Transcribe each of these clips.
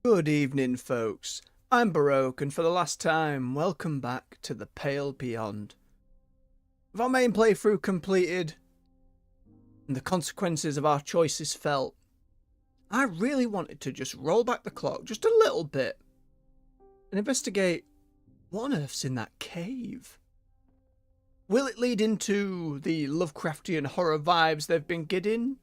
Good evening, folks. I'm Baroque, and for the last time, welcome back to the Pale Beyond. With our main playthrough completed, and the consequences of our choices felt, I really wanted to just roll back the clock just a little bit and investigate what on earth's in that cave. Will it lead into the Lovecraftian horror vibes they've been giving?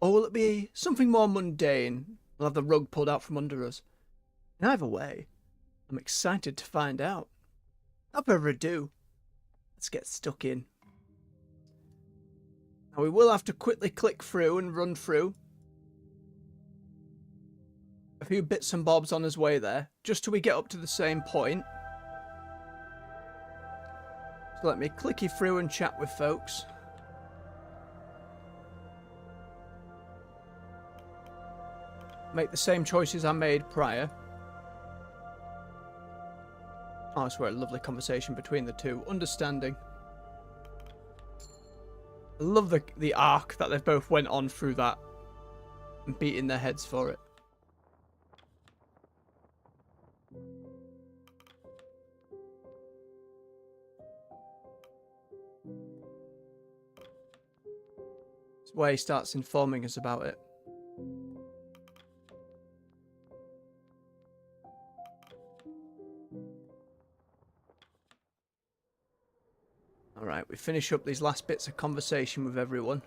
Or will it be something more mundane? We'll have the rug pulled out from under us. In either way, I'm excited to find out. Without further ado, let's get stuck in. Now we will have to quickly click through and run through a few bits and bobs on his way there, just till we get up to the same point. So let me clicky through and chat with folks. Make the same choices I made prior. Oh, I swear, a lovely conversation between the two. Understanding. I love the arc that they've both went on through that. And beating their heads for it. It's where he starts informing us about it. Alright, we finish up these last bits of conversation with everyone.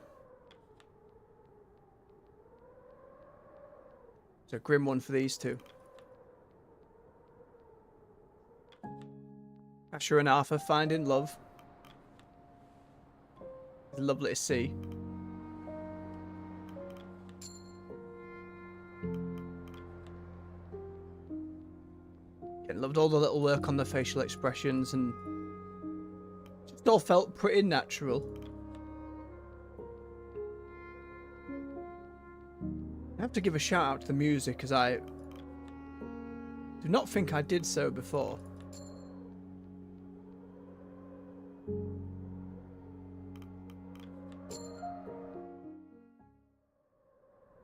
It's a grim one for these two. Asher and Arthur finding love. It's lovely to see. Again, loved all the little work on the facial expressions, and it all felt pretty natural. I have to give a shout out to the music, as I do not think I did so before.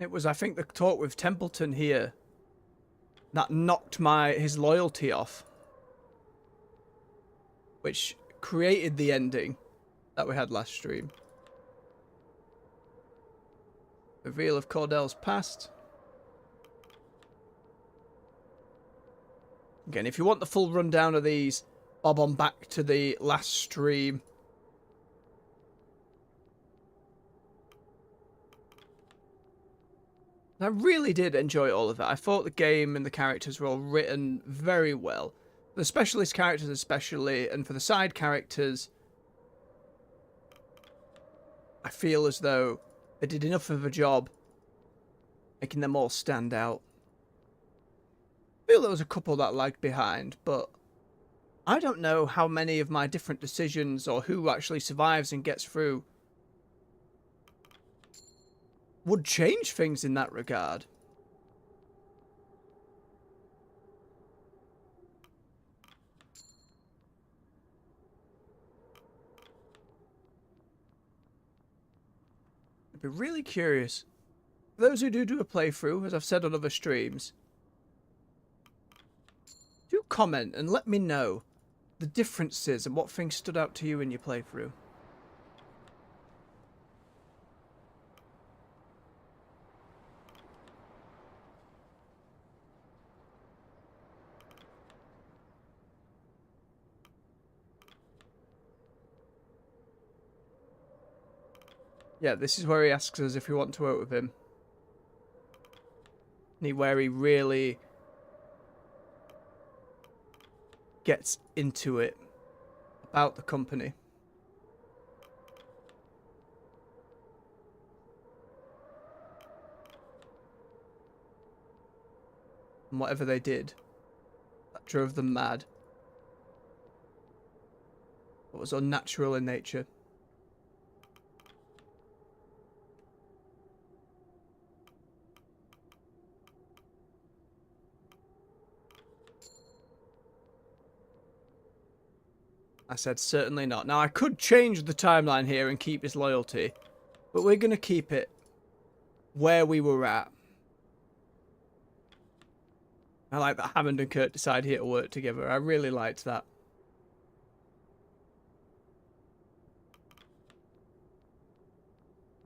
It was, I think, the talk with Templeton here that knocked his loyalty off, which created the ending that we had last stream. Reveal of Cordell's past. Again, if you want the full rundown of these, bob on back to the last stream. I really did enjoy all of that. I thought the game and the characters were all written very well. The specialist characters especially, and for the side characters, I feel as though they did enough of a job making them all stand out. I feel there was a couple that lagged behind, but I don't know how many of my different decisions or who actually survives and gets through would change things in that regard. I'd be really curious. For those who do a playthrough, as I've said on other streams, do comment and let me know the differences and what things stood out to you in your playthrough. Yeah, this is where he asks us if we want to work with him. And where he really gets into it about the company. And whatever they did, that drove them mad. What was unnatural in nature. I said certainly not. Now, I could change the timeline here and keep his loyalty, but we're going to keep it where we were at. I like that Hammond and Kurt decided here to work together. I really liked that.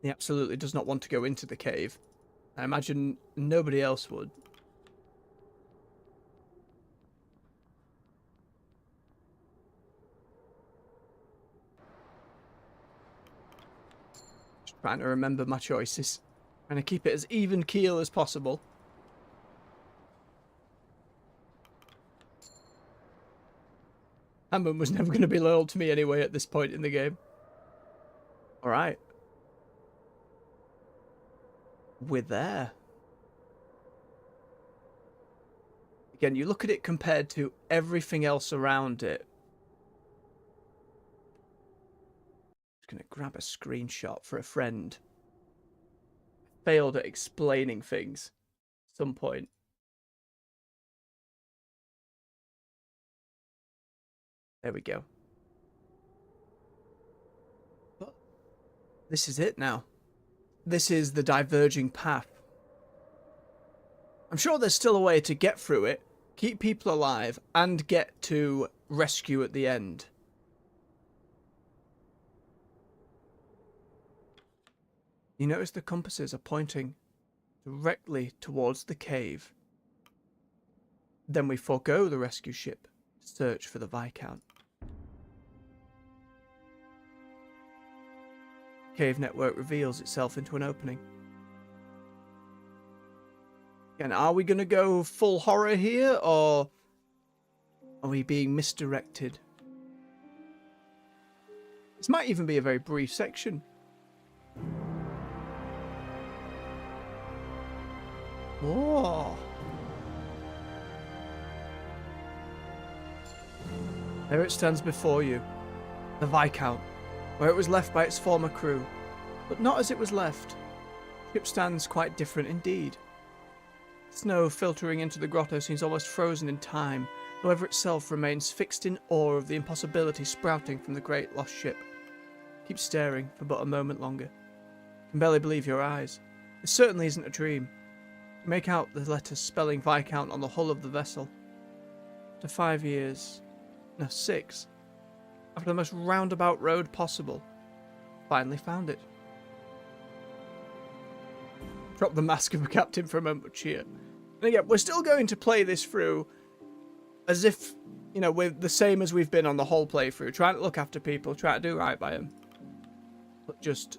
He absolutely does not want to go into the cave. I imagine nobody else would. Just trying to remember my choices. Trying to keep it as even keel as possible. Hammond was never going to be loyal to me anyway at this point in the game. Alright. We're there. Again, you look at it compared to everything else around it. Just going to grab a screenshot for a friend. Failed at explaining things at some point. There we go. But this is it now. This is the diverging path. I'm sure there's still a way to get through it, keep people alive, and get to rescue at the end. You notice the compasses are pointing directly towards the cave. Then we forego the rescue ship to search for the Viscount. Cave network reveals itself into an opening. Again, are we going to go full horror here, or are we being misdirected? This might even be a very brief section. Oh. There it stands before you, the Viscount, where it was left by its former crew, but not as it was left. The ship stands quite different indeed. Snow filtering into the grotto seems almost frozen in time, however itself remains fixed in awe of the impossibility sprouting from the great lost ship. Keep staring for but a moment longer. You can barely believe your eyes. It certainly isn't a dream. You make out the letters spelling Viscount on the hull of the vessel. After 5 years, no, 6, after the most roundabout road possible, finally found it. Drop the mask of a captain for a moment of cheer. And again, we're still going to play this through as if, you know, we're the same as we've been on the whole playthrough. Trying to look after people, trying to do right by them. But just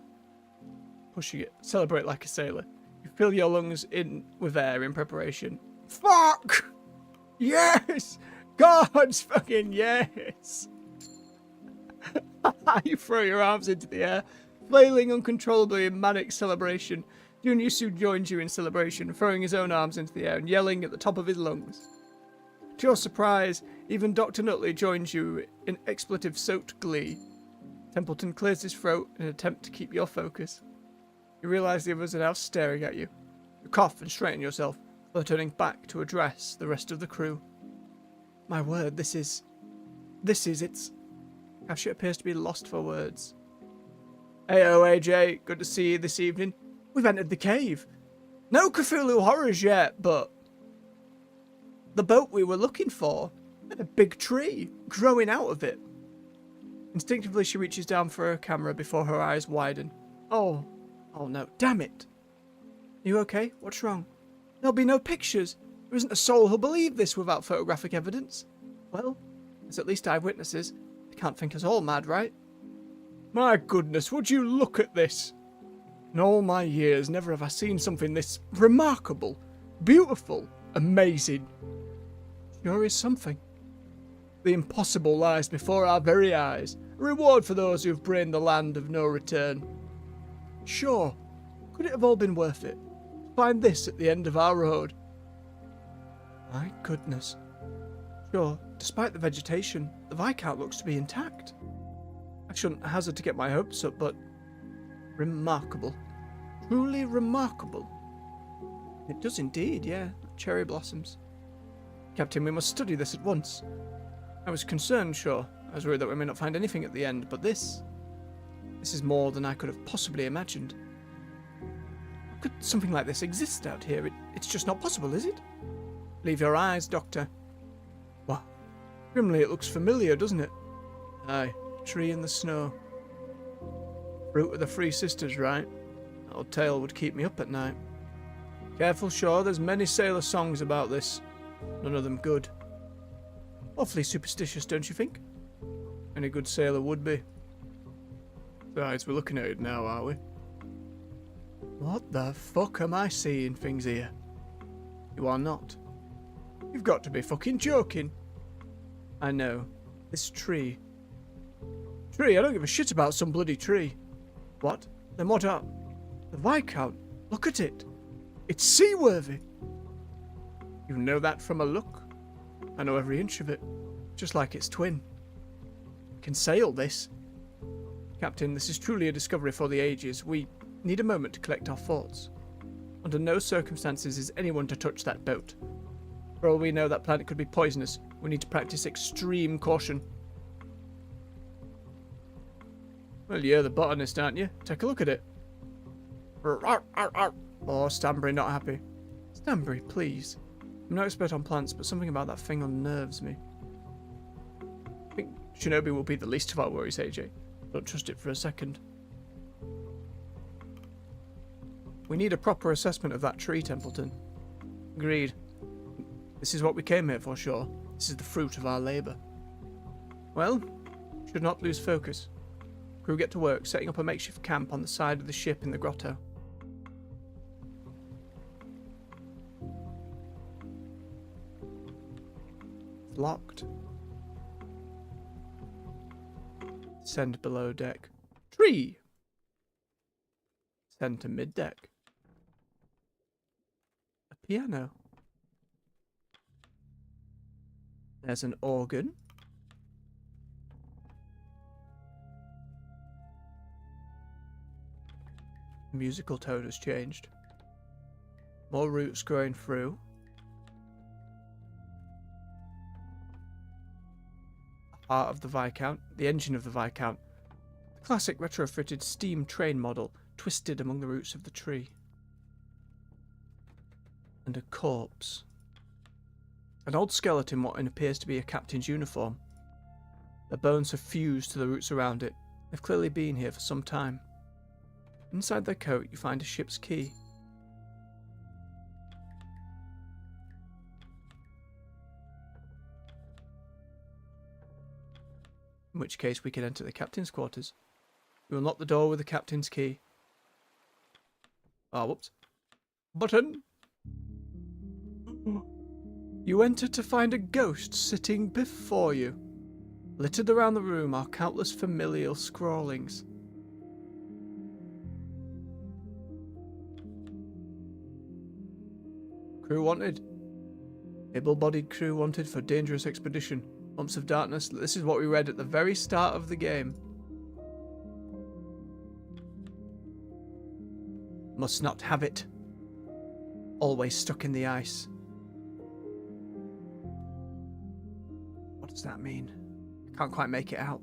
pushing it. Celebrate like a sailor. You fill your lungs in with air in preparation. Fuck! Yes! God's fucking yes! You throw your arms into the air, flailing uncontrollably in manic celebration. Junior joins you in celebration, throwing his own arms into the air and yelling at the top of his lungs. To your surprise, even Dr. Nutley joins you in expletive-soaked glee. Templeton clears his throat in an attempt to keep your focus. You realise the others are now staring at you. You cough and straighten yourself, before turning back to address the rest of the crew. My word, this is it's... Cassia appears to be lost for words. Heyo, AJ, good to see you this evening. We've entered the cave. No Cthulhu horrors yet, but the boat we were looking for had a big tree growing out of it. Instinctively, she reaches down for her camera before her eyes widen. Oh no, damn it. Are you okay? What's wrong? There'll be no pictures. There isn't a soul who'll believe this without photographic evidence. Well, there's at least eyewitnesses. They can't think us all mad, right? My goodness, would you look at this? In all my years, never have I seen something this remarkable, beautiful, amazing. Sure is something. The impossible lies before our very eyes, a reward for those who've braved the land of no return. Sure, could it have all been worth it? To find this at the end of our road? My goodness. Sure, despite the vegetation, the Viscount looks to be intact. I shouldn't hazard to get my hopes up, but remarkable. Truly remarkable. It does indeed, yeah. Cherry blossoms. Captain, we must study this at once. I was concerned, sure. I was worried that we may not find anything at the end, but this is more than I could have possibly imagined. could something like this exist out here? It's just not possible, is it? Believe your eyes, Doctor. What? Grimly, it looks familiar, doesn't it? Aye, tree in the snow. Fruit of the Three Sisters, right? That old tale would keep me up at night. Careful, Shaw, there's many sailor songs about this. None of them good. Awfully superstitious, don't you think? Any good sailor would be. Besides, we're looking at it now, are we? What the fuck am I seeing things here? You are not. You've got to be fucking joking. I know. This tree. Tree? I don't give a shit about some bloody tree. What? Then what are... The Viscount. Look at it. It's seaworthy. You know that from a look? I know every inch of it. Just like its twin. We can sail this. Captain, this is truly a discovery for the ages. We need a moment to collect our thoughts. Under no circumstances is anyone to touch that boat. For all we know, that planet could be poisonous. We need to practice extreme caution. Well, you're the botanist, aren't you? Take a look at it. Oh, Stanbury not happy. Stanbury, please. I'm no expert on plants, but something about that thing unnerves me. I think Shinobi will be the least of our worries, AJ. Don't trust it for a second. We need a proper assessment of that tree, Templeton. Agreed. This is what we came here for, sure. This is the fruit of our labour. Well, should not lose focus. Crew get to work, setting up a makeshift camp on the side of the ship in the grotto. It's locked. Send below deck. Tree! Send to mid-deck. A piano. There's an organ. Musical tone has changed. More roots growing through. The heart of the Viscount. The engine of the Viscount. The classic retrofitted steam train model twisted among the roots of the tree. And a corpse. An old skeleton in what appears to be a captain's uniform. The bones have fused to the roots around it. They've clearly been here for some time. Inside their coat you find a ship's key. In which case we can enter the captain's quarters. We will lock the door with the captain's key. Ah, whoops. Button! You enter to find a ghost sitting before you. Littered around the room are countless familial scrawlings. Crew wanted. Able-bodied crew wanted for dangerous expedition. Months of darkness. This is what we read at the very start of the game. Must not have it. Always stuck in the ice. What does that mean? I can't quite make it out.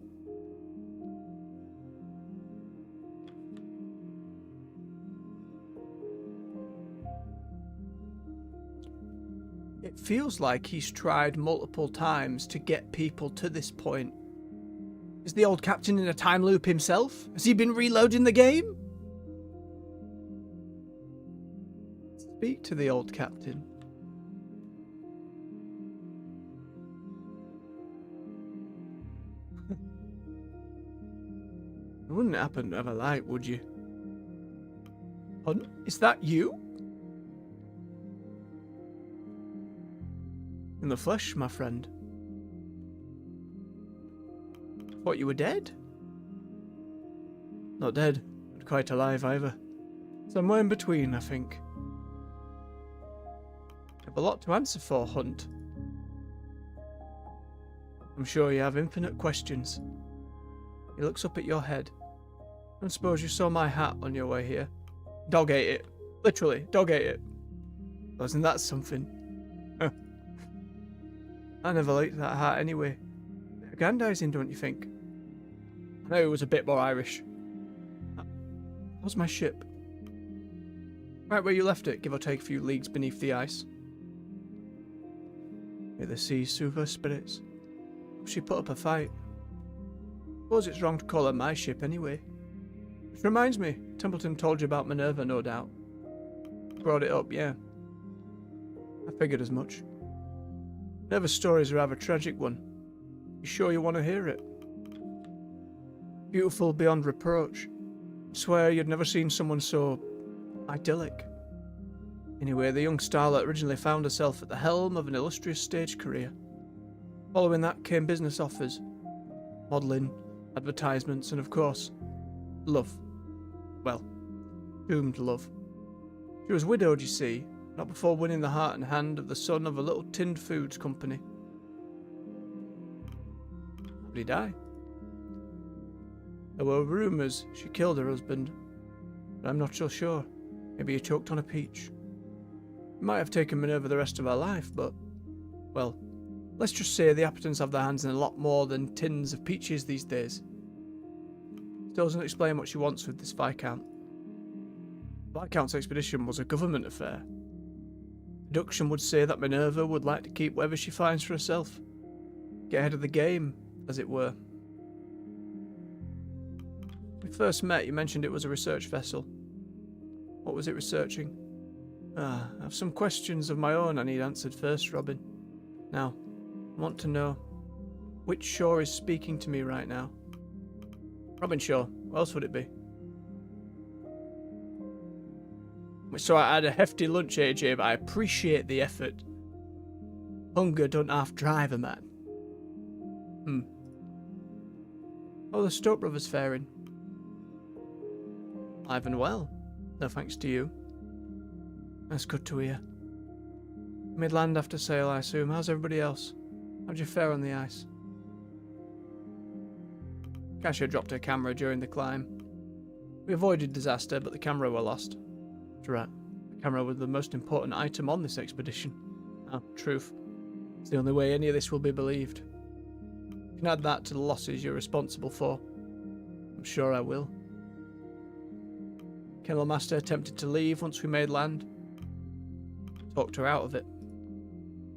It feels like he's tried multiple times to get people to this point. Is the old captain in a time loop himself? Has he been reloading the game? Speak to the old captain. It wouldn't happen to have a light, would you? Hunt, is that you? In the flesh, my friend. Thought you were dead? Not dead, but quite alive either. Somewhere in between, I think. You have a lot to answer for, Hunt. I'm sure you have infinite questions. He looks up at your head. I don't suppose you saw my hat on your way here. Dog ate it. Literally, dog ate it. Wasn't that something? I never liked that hat anyway. Aggrandizing, don't you think? I know it was a bit more Irish. How's my ship? Right where you left it, give or take a few leagues beneath the ice. May the sea soothe her spirits. She put up a fight. Suppose it's wrong to call her my ship anyway. Which reminds me, Templeton told you about Minerva, no doubt. Brought it up, yeah. I figured as much. Minerva's story is a rather tragic one. You sure you want to hear it? Beautiful beyond reproach. I swear you'd never seen someone so idyllic. Anyway, the young starlet originally found herself at the helm of an illustrious stage career. Following that came business offers, modelling, advertisements, and of course, love. Well, doomed love. She was widowed, you see, not before winning the heart and hand of the son of a little tinned foods company. How did he die? There were rumours she killed her husband, but I'm not so sure. Maybe he choked on a peach. It might have taken Minerva the rest of her life, but, well, let's just say the applicants have their hands in a lot more than tins of peaches these days. Still doesn't explain what she wants with this Viscount. Viscount's expedition was a government affair. Deduction would say that Minerva would like to keep whatever she finds for herself. Get ahead of the game, as it were. When we first met, you mentioned it was a research vessel. What was it researching? I have some questions of my own I need answered first, Robin. Now, I want to know, which Shaw is speaking to me right now? Robin Shaw. What else would it be? So I had a hefty lunch, AJ, but I appreciate the effort. Hunger don't half drive a man. Oh, the Stoke brothers faring. Alive and well. No thanks to you. That's good to hear. Midland after sail, I assume. How's everybody else? How'd you fare on the ice? Kasia dropped her camera during the climb. We avoided disaster, but the camera were lost. That's right. The camera was the most important item on this expedition. Ah, truth. It's the only way any of this will be believed. You can add that to the losses you're responsible for. I'm sure I will. Kennel Master attempted to leave once we made land. Talked her out of it.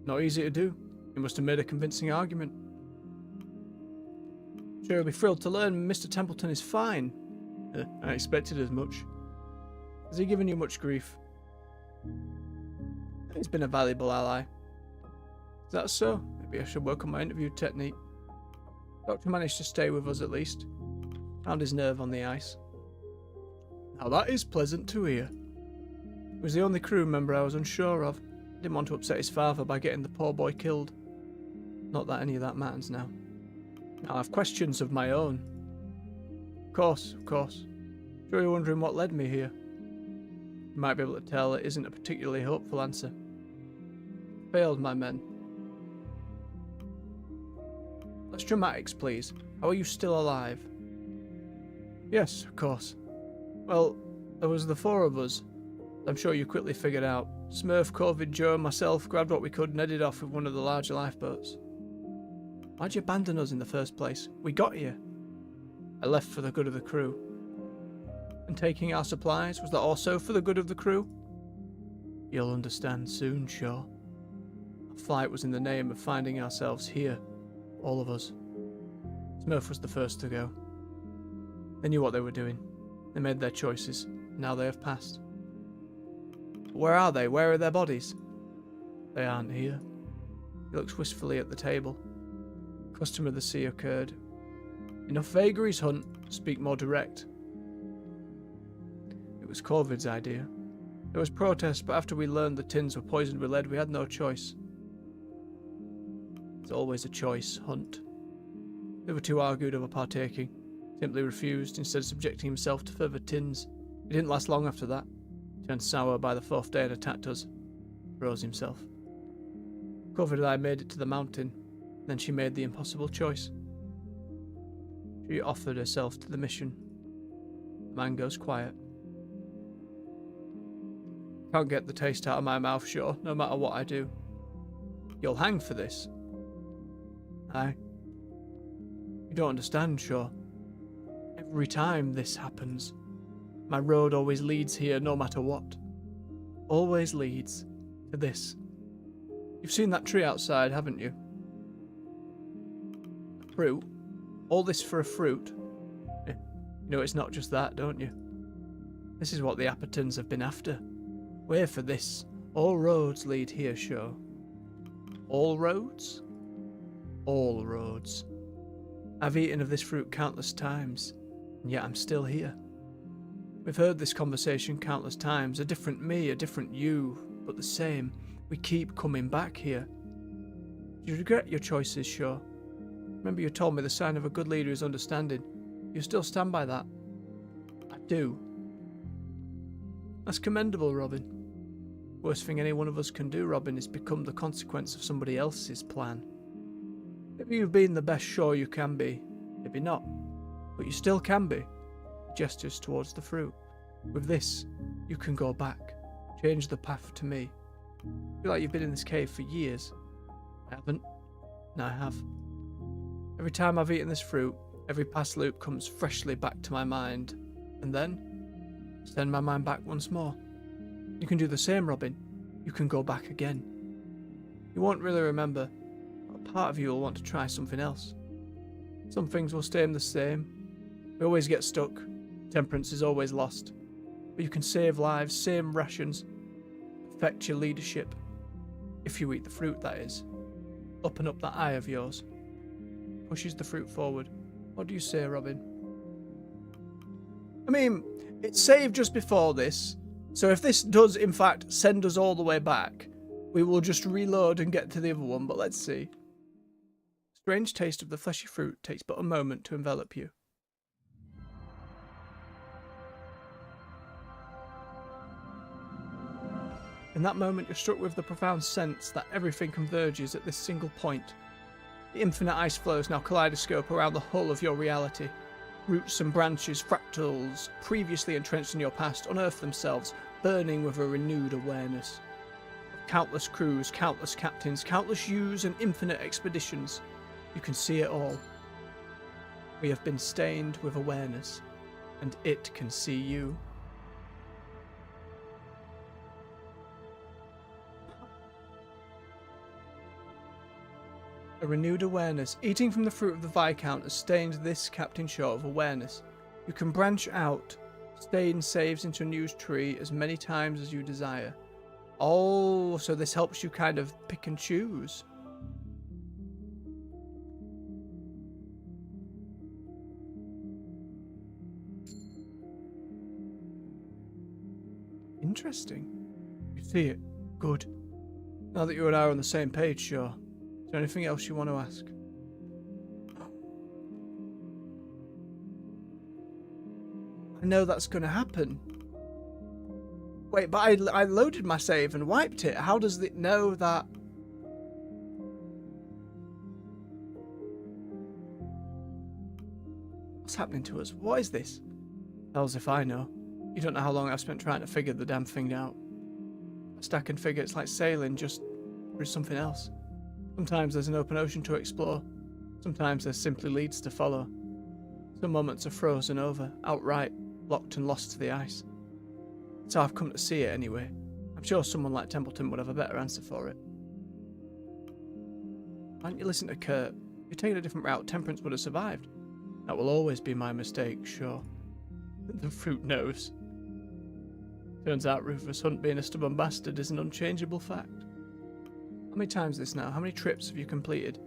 Not easy to do. He must have made a convincing argument. Sure, he'll be thrilled to learn Mr. Templeton is fine. I expected as much. Has he given you much grief? He's been a valuable ally. Is that so? Maybe I should work on my interview technique. Doctor managed to stay with us at least. Found his nerve on the ice. Now that is pleasant to hear. He was the only crew member I was unsure of. I didn't want to upset his father by getting the poor boy killed. Not that any of that matters now. Now I have questions of my own. Of course. Sure you're wondering what led me here. You might be able to tell it isn't a particularly hopeful answer. Failed my men. Less dramatics, please. How are you still alive? Yes, of course. Well, there was the four of us. I'm sure you quickly figured out. Smurf, Covid, Joe, and myself grabbed what we could and headed off with one of the larger lifeboats. Why'd you abandon us in the first place? We got here. I left for the good of the crew. And taking our supplies, was that also for the good of the crew? You'll understand soon, Shaw. Our flight was in the name of finding ourselves here. All of us. Smurf was the first to go. They knew what they were doing. They made their choices. Now they have passed. Where are they? Where are their bodies? They aren't here. He looks wistfully at the table. Custom of the sea occurred. Enough vagaries, Hunt. Speak more direct. It was Corvid's idea. There was protest, but after we learned the tins were poisoned with lead, we had no choice. There's always a choice, Hunt. The other two argued over partaking. Simply refused, instead subjecting himself to further tins. It didn't last long after that. Turned sour by the fourth day and attacked us. Froze himself. Corvid and I made it to the mountain. Then she made the impossible choice. She offered herself to the mission. The man goes quiet. Can't get the taste out of my mouth, Shaw, no matter what I do. You'll hang for this. Aye. You don't understand, Shaw. Every time this happens, my road always leads here no matter what. always leads to this. You've seen that tree outside, haven't you? A fruit. All this for a fruit. You know it's not just that, don't you? This is what the Apatons have been after. We're for this. All roads lead here, sure. All roads? All roads. I've eaten of this fruit countless times, and yet I'm still here. We've heard this conversation countless times, a different me, a different you, but the same. We keep coming back here. Do you regret your choices, sure? Remember you told me the sign of a good leader is understanding. You still stand by that? I do. That's commendable, Robin. Worst thing any one of us can do, Robin, is become the consequence of somebody else's plan. Maybe you've been the best sure you can be, maybe not, but you still can be. He gestures towards the fruit. With this, you can go back, change the path to me. I feel like you've been in this cave for years. I haven't, and I have. Every time I've eaten this fruit, every past loop comes freshly back to my mind, and then send my mind back once more. You can do the same, Robin. You can go back again. You won't really remember, but a part of you will want to try something else. Some things will stay the same. We always get stuck. Temperance is always lost. But you can save lives, same rations, perfect your leadership. If you eat the fruit, that is. Open up that eye of yours. Pushes the fruit forward. What do you say, Robin? I mean, it's saved just before this, so if this does in fact send us all the way back, we will just reload and get to the other one, but let's see. Strange taste of the fleshy fruit takes but a moment to envelop you. In that moment you're struck with the profound sense that everything converges at this single point. The infinite ice flows now kaleidoscope around the hull of your reality. Roots and branches, fractals, previously entrenched in your past, unearth themselves, burning with a renewed awareness. Countless crews, countless captains, countless yous and infinite expeditions. You can see it all. We have been stained with awareness, and it can see you. A renewed awareness. Eating from the fruit of the Viscount has stained this Captain Short of awareness. You can branch out. Stain saves into a new tree as many times as you desire. Oh, so this helps you kind of pick and choose. Interesting. You see it. Good. Now that you and I are on the same page, sure. Is there anything else you want to ask? I know that's going to happen. Wait, but I loaded my save and wiped it. How does it know that? What's happening to us? What is this? Hells if I know. You don't know how long I've spent trying to figure the damn thing out. A stack and figure, it's like sailing, just through something else. Sometimes there's an open ocean to explore. Sometimes there simply leads to follow. Some moments are frozen over, outright, locked and lost to the ice. That's how I've come to see it anyway. I'm sure someone like Templeton would have a better answer for it. Why don't you listen to Kurt? If you'd taken a different route, Temperance would have survived. That will always be my mistake, sure. The fruit knows. Turns out Rufus Hunt being a stubborn bastard is an unchangeable fact. How many times this now? How many trips have you completed?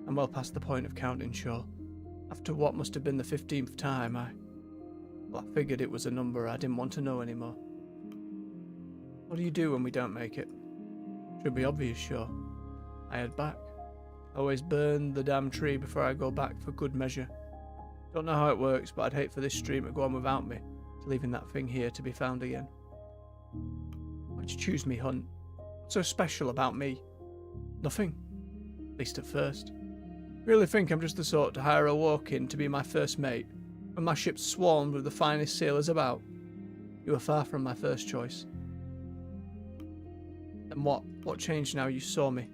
I'm well past the point of counting, sure. After what must have been the 15th time, I figured it was a number I didn't want to know anymore. What do you do when we don't make it? Should be obvious, sure. I head back. I always burn the damn tree before I go back for good measure. Don't know how it works, but I'd hate for this stream to go on without me, leaving that thing here to be found again. Why'd you choose me, Hunt? What's so special about me? Nothing. At least at first. Really think I'm just the sort to hire a walk-in to be my first mate, when my ship's swarmed with the finest sailors about? You were far from my first choice. And what changed now you saw me?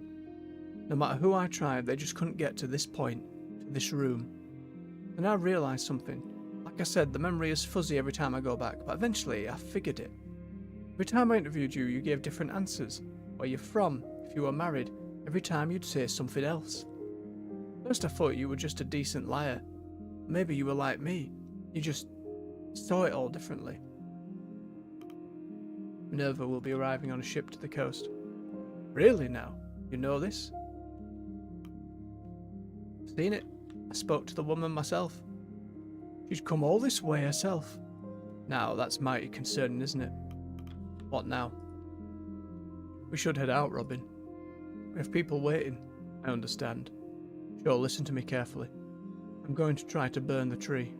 No matter who I tried, they just couldn't get to this point, to this room. And I realised something. Like I said, the memory is fuzzy every time I go back, but eventually I figured it. Every time I interviewed you, you gave different answers. Where you're from, if you were married, every time you'd say something else. First I thought you were just a decent liar. Maybe you were like me. You just saw it all differently. Minerva will be arriving on a ship to the coast. Really now? You know this? Seen it. I spoke to the woman myself. She'd come all this way herself. Now that's mighty concerning, isn't it? What now? We should head out, Robin. We have people waiting. I understand. Sure, listen to me carefully. I'm going to try to burn the tree.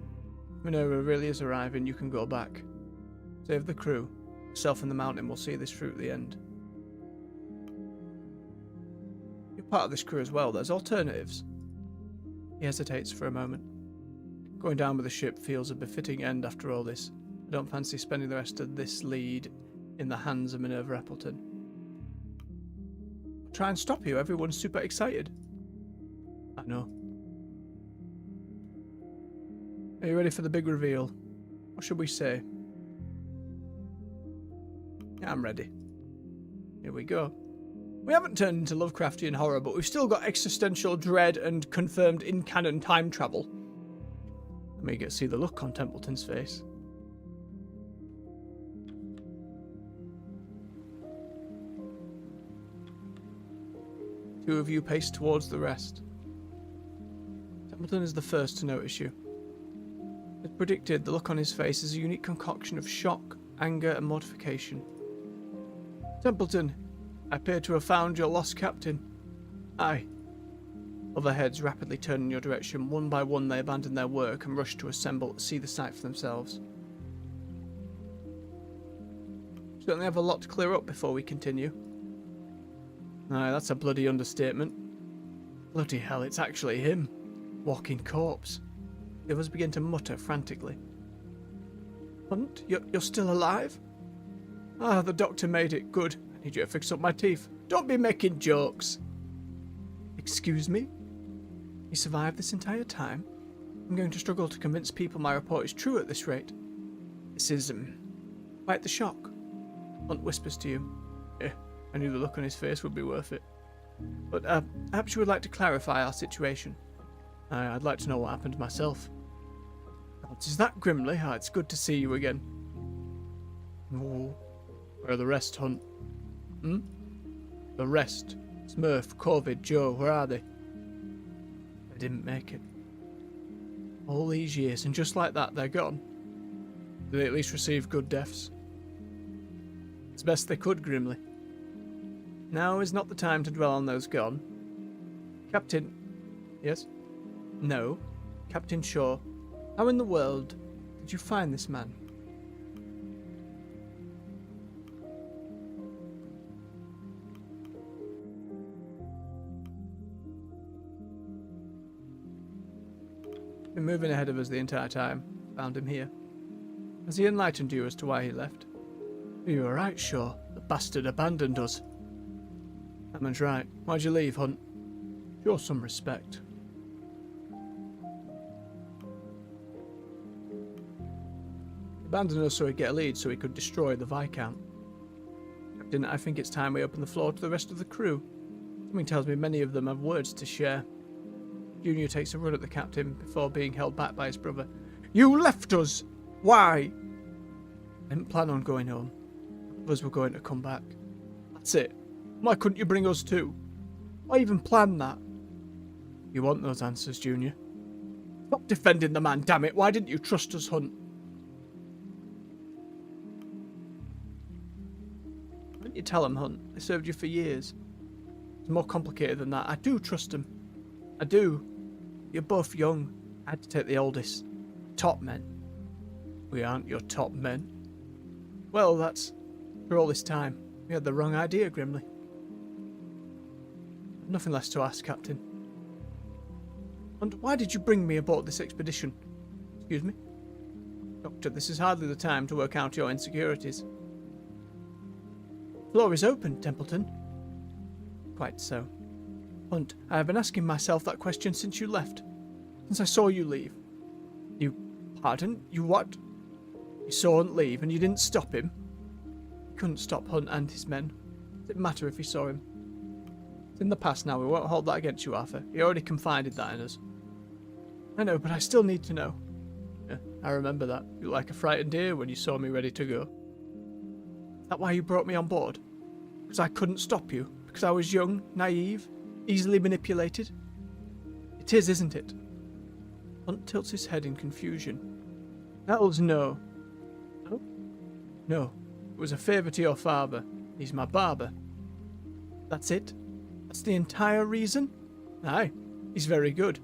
If Minerva really is arriving, you can go back. Save the crew. Myself and the mountain will see this through to the end. You're part of this crew as well. There's alternatives. He hesitates for a moment. Going down with the ship feels a befitting end after all this. I don't fancy spending the rest of this lead in the hands of Minerva Appleton. I'll try and stop you. Everyone's super excited. I know. Are you ready for the big reveal? What should we say? Yeah, I'm ready. Here we go. We haven't turned into Lovecraftian horror, but we've still got existential dread and confirmed in-canon time travel. Let me get to see the look on Templeton's face. Two of you pace towards the rest. Templeton is the first to notice you. As predicted, the look on his face is a unique concoction of shock, anger, and mortification. Templeton, I appear to have found your lost captain. Aye. Other heads rapidly turn in your direction. One by one they abandon their work and rush to assemble to see the sight for themselves. Certainly have a lot to clear up before we continue. Aye, that's a bloody understatement. Bloody hell, it's actually him. Walking corpse. The others begin to mutter frantically. Hunt, you're still alive? Ah, the doctor made it. Good. I need you to fix up my teeth. Don't be making jokes. Excuse me? You survived this entire time? I'm going to struggle to convince people my report is true at this rate. This is, quite the shock. Hunt whispers to you. Yeah, I knew the look on his face would be worth it. But, perhaps you would like to clarify our situation. I'd like to know what happened myself. What is that, Grimley? Ah, it's good to see you again. Oh, where are the rest, Hunt? The rest. Smurf, Covid, Joe, where are they? They didn't make it. All these years, and just like that, they're gone. Did they at least receive good deaths? As best they could, Grimly. Now is not the time to dwell on those gone. Captain... Yes? No. Captain Shaw, how in the world did you find this man? Been moving ahead of us the entire time. Found him here. Has he enlightened you as to why he left? You were right, Shaw. The bastard abandoned us. That man's right. Why'd you leave, Hunt? Show some respect. Abandoned us so he'd get a lead so he could destroy the Viscount. Captain, I think it's time we open the floor to the rest of the crew. Something tells me many of them have words to share. Junior takes a run at the captain before being held back by his brother. You left us! Why? I didn't plan on going home. Others were going to come back. That's it. Why couldn't you bring us too? Why even plan that? You want those answers, Junior? Stop defending the man, damn it! Why didn't you trust us, Hunt? Why didn't you tell him, Hunt? They served you for years. It's more complicated than that. I do trust them. I do. You're both young. I had to take the oldest. Top men. We aren't your top men. Well, that's... For all this time, we had the wrong idea, Grimly. Nothing less to ask, Captain. And why did you bring me aboard this expedition? Excuse me? Doctor, this is hardly the time to work out your insecurities. The floor is open, Templeton. Quite so. Hunt, I have been asking myself that question since you left. Since I saw you leave. You... Pardon? You what? You saw Hunt leave and you didn't stop him? couldn't stop Hunt and his men. It didn't matter if he saw him. It's in the past now. We won't hold that against you, Arthur. You already confided that in us. I know, but I still need to know. Yeah, I remember that. You were like a frightened deer when you saw me ready to go. Is that why you brought me on board? Because I couldn't stop you? Because I was young, naive, easily manipulated? It is, isn't it? Hunt tilts his head in confusion. Hells no. No? No. It was a favour to your father. He's my barber. That's it? That's the entire reason? Aye. He's very good.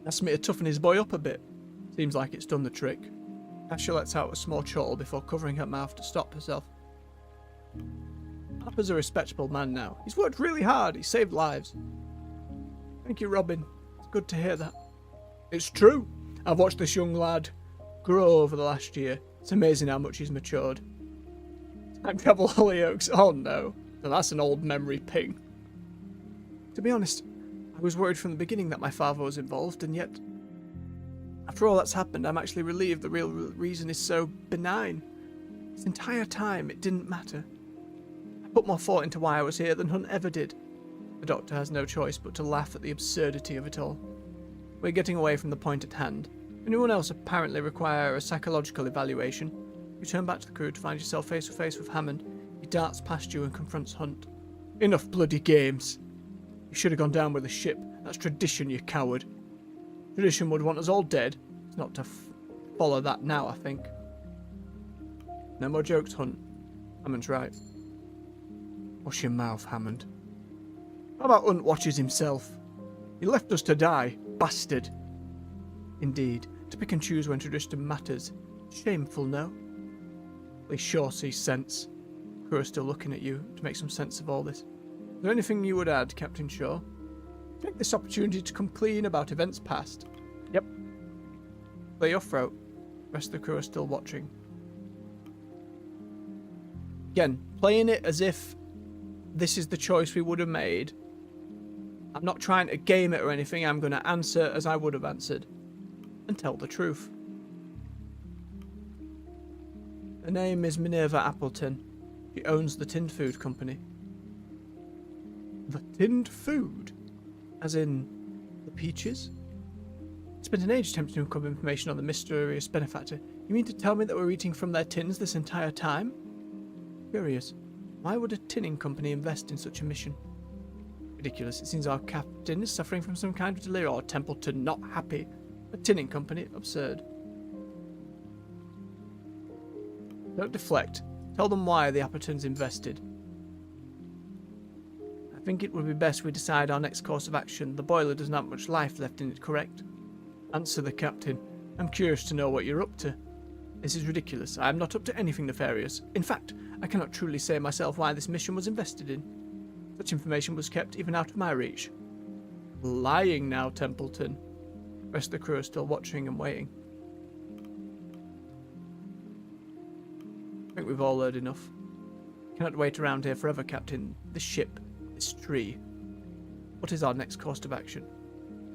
Asked me to toughen his boy up a bit. Seems like it's done the trick. Asha lets out a small chortle before covering her mouth to stop herself. Papa's a respectable man now. He's worked really hard. He saved lives. Thank you, Robin. It's good to hear that. It's true. I've watched this young lad grow over the last year. It's amazing how much he's matured. Time travel Hollyoaks. Oh no. So that's an old memory ping. To be honest, I was worried from the beginning that my father was involved, and yet, after all that's happened, I'm actually relieved the real reason is so benign. This entire time, it didn't matter. I put more thought into why I was here than Hunt ever did. The doctor has no choice but to laugh at the absurdity of it all. We're getting away from the point at hand. Anyone else apparently require a psychological evaluation? You turn back to the crew to find yourself face to face with Hammond. He darts past you and confronts Hunt. Enough bloody games. You should have gone down with the ship. That's tradition, you coward. Tradition would want us all dead. It's not to follow that now, I think. No more jokes, Hunt. Hammond's right. Wash your mouth, Hammond. How about Hunt watches himself? He left us to die, bastard. Indeed, to pick and choose when tradition matters. Shameful, no? He sure sees sense. The crew are still looking at you to make some sense of all this. Is there anything you would add, Captain Shaw? Take this opportunity to come clean about events past. Yep. Clear your throat. The rest of the crew are still watching. Again, playing it as if this is the choice we would have made. I'm not trying to game it or anything. I'm going to answer as I would have answered. And tell the truth. Her name is Minerva Appleton. She owns the Tinned Food Company. The Tinned Food? As in the peaches? Spent an age attempting to uncover information on the mysterious benefactor. You mean to tell me that we're eating from their tins this entire time? Curious. Why would a tinning company invest in such a mission? Ridiculous. It seems our captain is suffering from some kind of delirium, or Templeton not happy. A tinning company? Absurd. Don't deflect. Tell them why the Appletons invested. I think it would be best we decide our next course of action. The boiler doesn't have much life left in it, correct? Answer the captain. I'm curious to know what you're up to. This is ridiculous. I am not up to anything nefarious. In fact, I cannot truly say myself why this mission was invested in. Such information was kept even out of my reach. Lying now, Templeton. The rest of the crew are still watching and waiting. I think we've all heard enough. Cannot wait around here forever, Captain. This ship, this tree. What is our next course of action?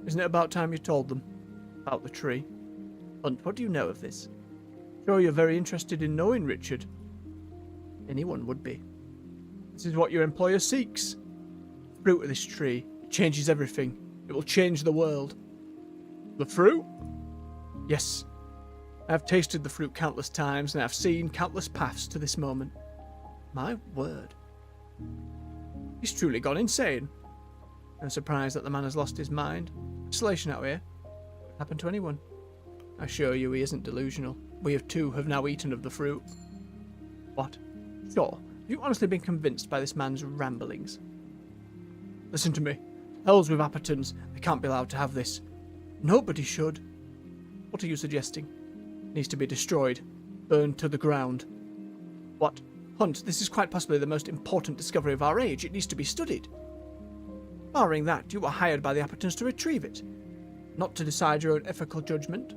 Isn't it about time you told them? About the tree? Hunt, what do you know of this? Sure you're very interested in knowing, Richard. Anyone would be. This is what your employer seeks. The fruit of this tree. It changes everything. It will change the world. The fruit? Yes. I have tasted the fruit countless times, and I have seen countless paths to this moment. My word. He's truly gone insane. I'm surprised that the man has lost his mind. Isolation out here. What happened to anyone? I assure you he isn't delusional. We too have now eaten of the fruit. What? Sure. Have you honestly been convinced by this man's ramblings? Listen to me. Hell's with Appletons. They can't be allowed to have this. Nobody should. What are you suggesting? It needs to be destroyed. Burned to the ground. What? Hunt, this is quite possibly the most important discovery of our age. It needs to be studied. Barring that, you were hired by the Appletons to retrieve it. Not to decide your own ethical judgment.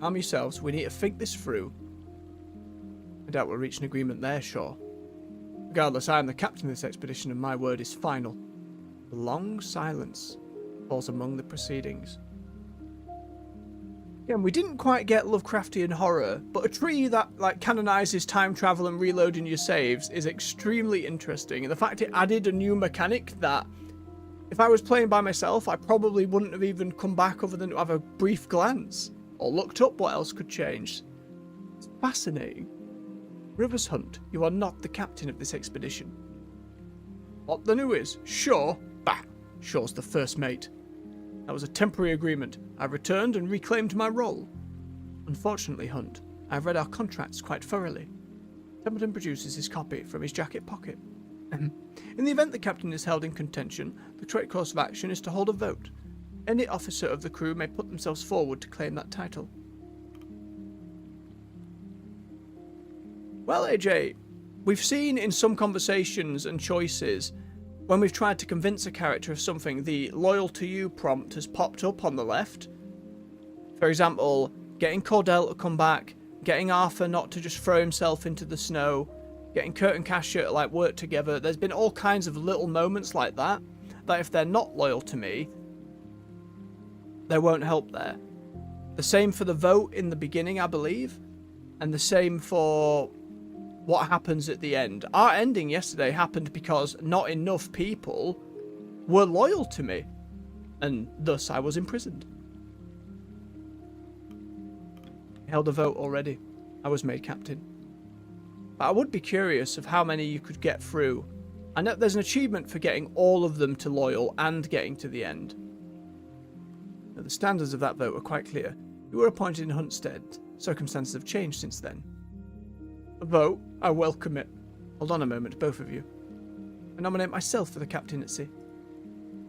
Calm yourselves. We need to think this through. I doubt we'll reach an agreement there, Shaw. Regardless, I am the captain of this expedition and my word is final. A long silence falls among the proceedings. Again, we didn't quite get Lovecraftian horror, but a tree that like canonizes time travel and reloading your saves is extremely interesting. And the fact it added a new mechanic that, if I was playing by myself, I probably wouldn't have even come back other than to have a brief glance or looked up what else could change. It's fascinating. Rivers Hunt, you are not the captain of this expedition. What the new is? Sure. Bah! Shore's the first mate. That was a temporary agreement. I returned and reclaimed my role. Unfortunately, Hunt, I've read our contracts quite thoroughly. Templeton produces his copy from his jacket pocket. In the event the captain is held in contention, the correct course of action is to hold a vote. Any officer of the crew may put themselves forward to claim that title. Well, AJ, we've seen in some conversations and choices, when we've tried to convince a character of something, the loyal to you prompt has popped up on the left. For example, getting Cordell to come back, getting Arthur not to just throw himself into the snow, getting Kurt and Cassia to like work together. There's been all kinds of little moments like that, that if they're not loyal to me, they won't help there. The same for the vote in the beginning, I believe, and the same for what happens at the end. Our ending yesterday happened because not enough people were loyal to me, and thus I was imprisoned. I held a vote already. I was made captain. But I would be curious of how many you could get through. I know there's an achievement for getting all of them to loyal and getting to the end. Now, the standards of that vote were quite clear. You were appointed in Hunt's stead. Circumstances have changed since then. A vote? I welcome it. Hold on a moment, both of you. I nominate myself for the captaincy.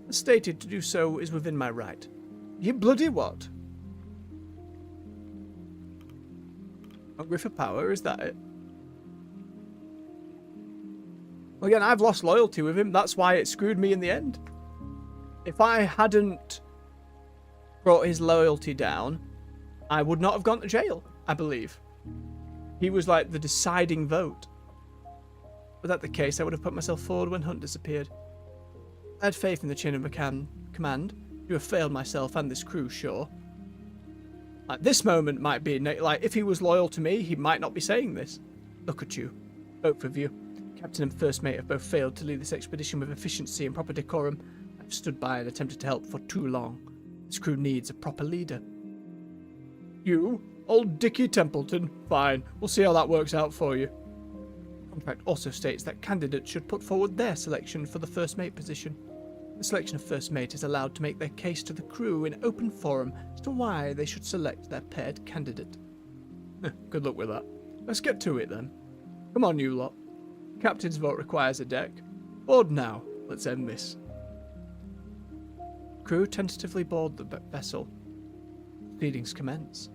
As stated, to do so is within my right. You bloody what? Hungry for power, is that it? Well, again, I've lost loyalty with him. That's why it screwed me in the end. If I hadn't brought his loyalty down, I would not have gone to jail, I believe. He was like the deciding vote. Were that the case, I would have put myself forward when Hunt disappeared. I had faith in the chain of command. You have failed myself and this crew, sure. Like, this moment might be, like, if he was loyal to me, he might not be saying this. Look at you. Both of you. Captain and first mate have both failed to lead this expedition with efficiency and proper decorum. I've stood by and attempted to help for too long. This crew needs a proper leader. You? Old Dickie Templeton? Fine. We'll see how that works out for you. The contract also states that candidates should put forward their selection for the first mate position. The selection of first mate is allowed to make their case to the crew in open forum as to why they should select their paired candidate. Good luck with that. Let's get to it then. Come on, you lot. Captain's vote requires a deck. Board now. Let's end this. Crew tentatively board the vessel. Proceedings commence.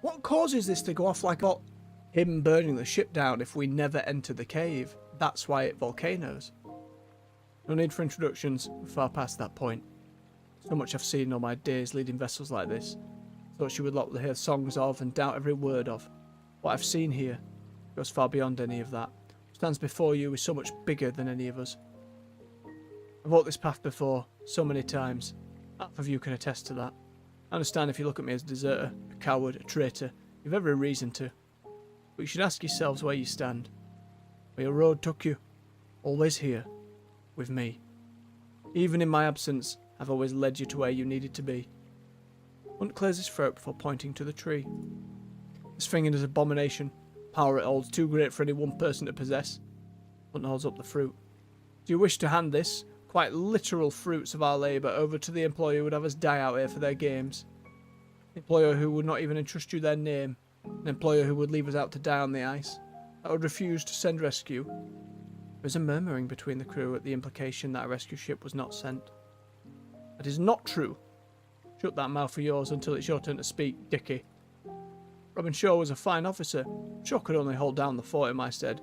What causes this to go off like him burning the ship down if we never enter the cave? That's why it volcanoes. No need for introductions. We're far past that point. So much I've seen in all my days leading vessels like this. Thought you would lot to hear songs of and doubt every word of. What I've seen here goes far beyond any of that. What stands before you is so much bigger than any of us. I've walked this path before, so many times. Half of you can attest to that. I understand if you look at me as a deserter, a coward, a traitor. You've every reason to. But you should ask yourselves where you stand. Where your road took you. Always here. With me. Even in my absence, I've always led you to where you needed to be. Hunt clears his throat before pointing to the tree. This thing is an abomination. Power it holds too great for any one person to possess. Hunt holds up the fruit. Do you wish to hand this, quite literal fruits of our labour, over to the employer who would have us die out here for their games? The employer who would not even entrust you their name. An employer who would leave us out to die on the ice. That would refuse to send rescue. There was a murmuring between the crew at the implication that a rescue ship was not sent. That is not true. Shut that mouth of yours until it's your turn to speak, Dickie. Robin Shaw was a fine officer. Shaw could only hold down the fort in my stead.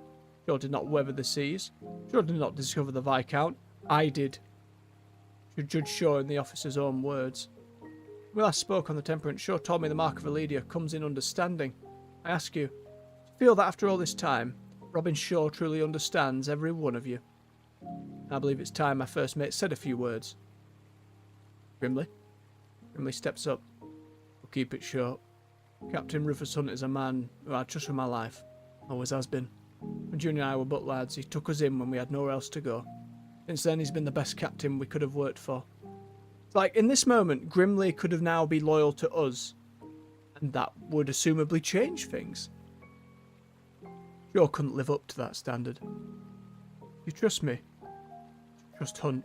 Shaw did not weather the seas. Shaw did not discover the Viscount. I did. Should judge Shaw in the officer's own words. When I spoke on the temperance, Shaw told me the mark of a leader comes in understanding. I ask you, do you feel that after all this time, Robin Shaw truly understands every one of you. I believe it's time my first mate said a few words. Grimly? Grimly steps up. We'll keep it short. Captain Rufus Hunt is a man who I trust with my life. Always has been. When Junior and I were but lads, he took us in when we had nowhere else to go. Since then, he's been the best captain we could have worked for. It's like, in this moment, Grimly could have now be loyal to us. And that would assumably change things. Shaw couldn't live up to that standard. You trust me? Trust Hunt.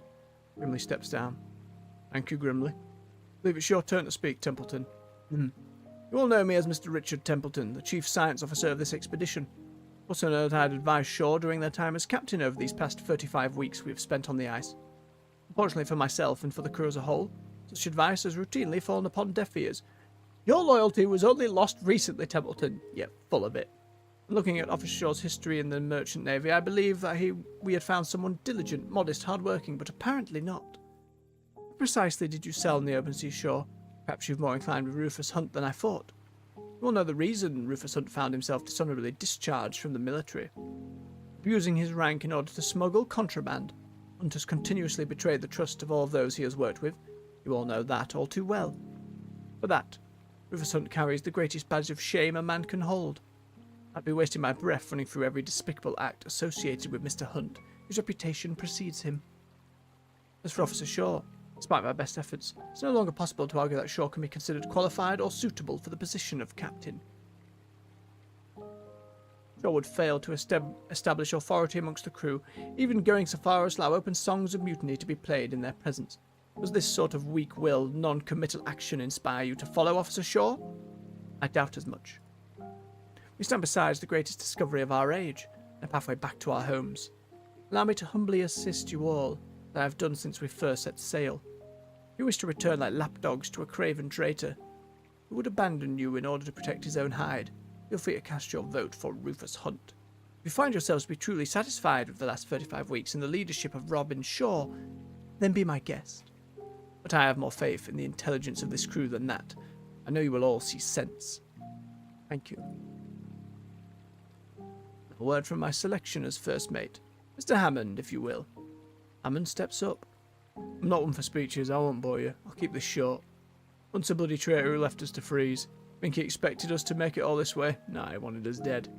Grimly steps down. Thank you, Grimly. I believe it's your turn to speak, Templeton. You all know me as Mr. Richard Templeton, the chief science officer of this expedition. Also know that I'd advised Shaw during their time as captain over these past 35 weeks we have spent on the ice. Unfortunately for myself and for the crew as a whole, such advice has routinely fallen upon deaf ears. Your loyalty was only lost recently, Templeton, yet full of it. Looking at Officer Shaw's history in the merchant navy, I believe that we had found someone diligent, modest, hard-working, but apparently not. What precisely did you sell in the open sea, Shaw? Perhaps you've more inclined with Rufus Hunt than I thought. You all know the reason Rufus Hunt found himself dishonourably discharged from the military. Abusing his rank in order to smuggle contraband, Hunt has continuously betrayed the trust of all of those he has worked with. You all know that all too well. For that, Rufus Hunt carries the greatest badge of shame a man can hold. I'd be wasting my breath running through every despicable act associated with Mr. Hunt, whose reputation precedes him. As for Officer Shaw, despite my best efforts, it's no longer possible to argue that Shaw can be considered qualified or suitable for the position of captain. Shaw would fail to establish authority amongst the crew, even going so far as to allow open songs of mutiny to be played in their presence. Does this sort of weak-willed, non-committal action inspire you to follow Officer Shaw? I doubt as much. We stand beside the greatest discovery of our age, a pathway back to our homes. Allow me to humbly assist you all, as I have done since we first set sail. If you wish to return like lapdogs to a craven traitor, who would abandon you in order to protect his own hide, feel free to cast your vote for Rufus Hunt. If you find yourselves to be truly satisfied with the last 35 weeks in the leadership of Robin Shaw, then be my guest. But I have more faith in the intelligence of this crew than that. I know you will all see sense. Thank you. A word from my selection as first mate. Mr. Hammond, if you will. Hammond steps up. I'm not one for speeches, I won't bore you. I'll keep this short. Hunt's a bloody traitor who left us to freeze. Think he expected us to make it all this way? Nah, he wanted us dead.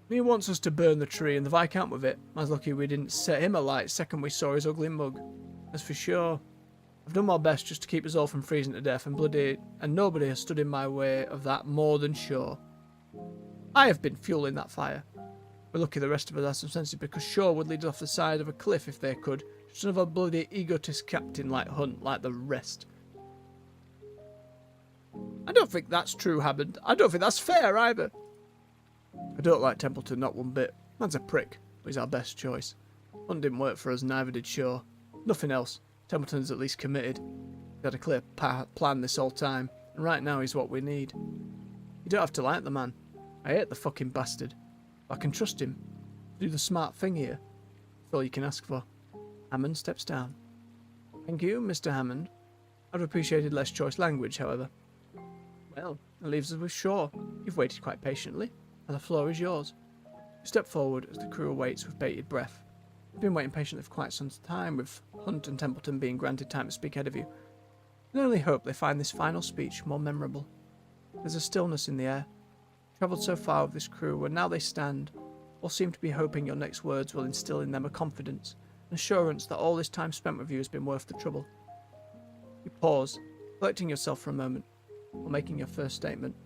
He wants us to burn the tree and the Viscount with it. I was lucky we didn't set him alight second we saw his ugly mug. That's for sure. I've done my best just to keep us all from freezing to death, and nobody has stood in my way of that more than Shaw. I have been fueling that fire. We're lucky the rest of us have some sense because Shaw would lead us off the side of a cliff if they could. Just another bloody egotist captain like Hunt, like the rest. I don't think that's true, Hammond. I don't think that's fair either. I don't like Templeton, not one bit. Man's a prick, but he's our best choice. Hunt didn't work for us, neither did Shaw. Nothing else. Templeton's at least committed. He had a clear plan this whole time, and right now he's what we need. You don't have to like the man. I hate the fucking bastard. But I can trust him to do the smart thing here. That's all you can ask for. Hammond steps down. Thank you, Mr. Hammond. I'd have appreciated less choice language, however. Well, that leaves us with Shaw. You've waited quite patiently, and the floor is yours. You step forward as the crew awaits with bated breath. You've been waiting patiently for quite some time, with Hunt and Templeton being granted time to speak ahead of you. I can only hope they find this final speech more memorable. There's a stillness in the air. Travelled so far with this crew, and now they stand, all seem to be hoping your next words will instill in them a confidence, an assurance that all this time spent with you has been worth the trouble. You pause, collecting yourself for a moment, while making your first statement.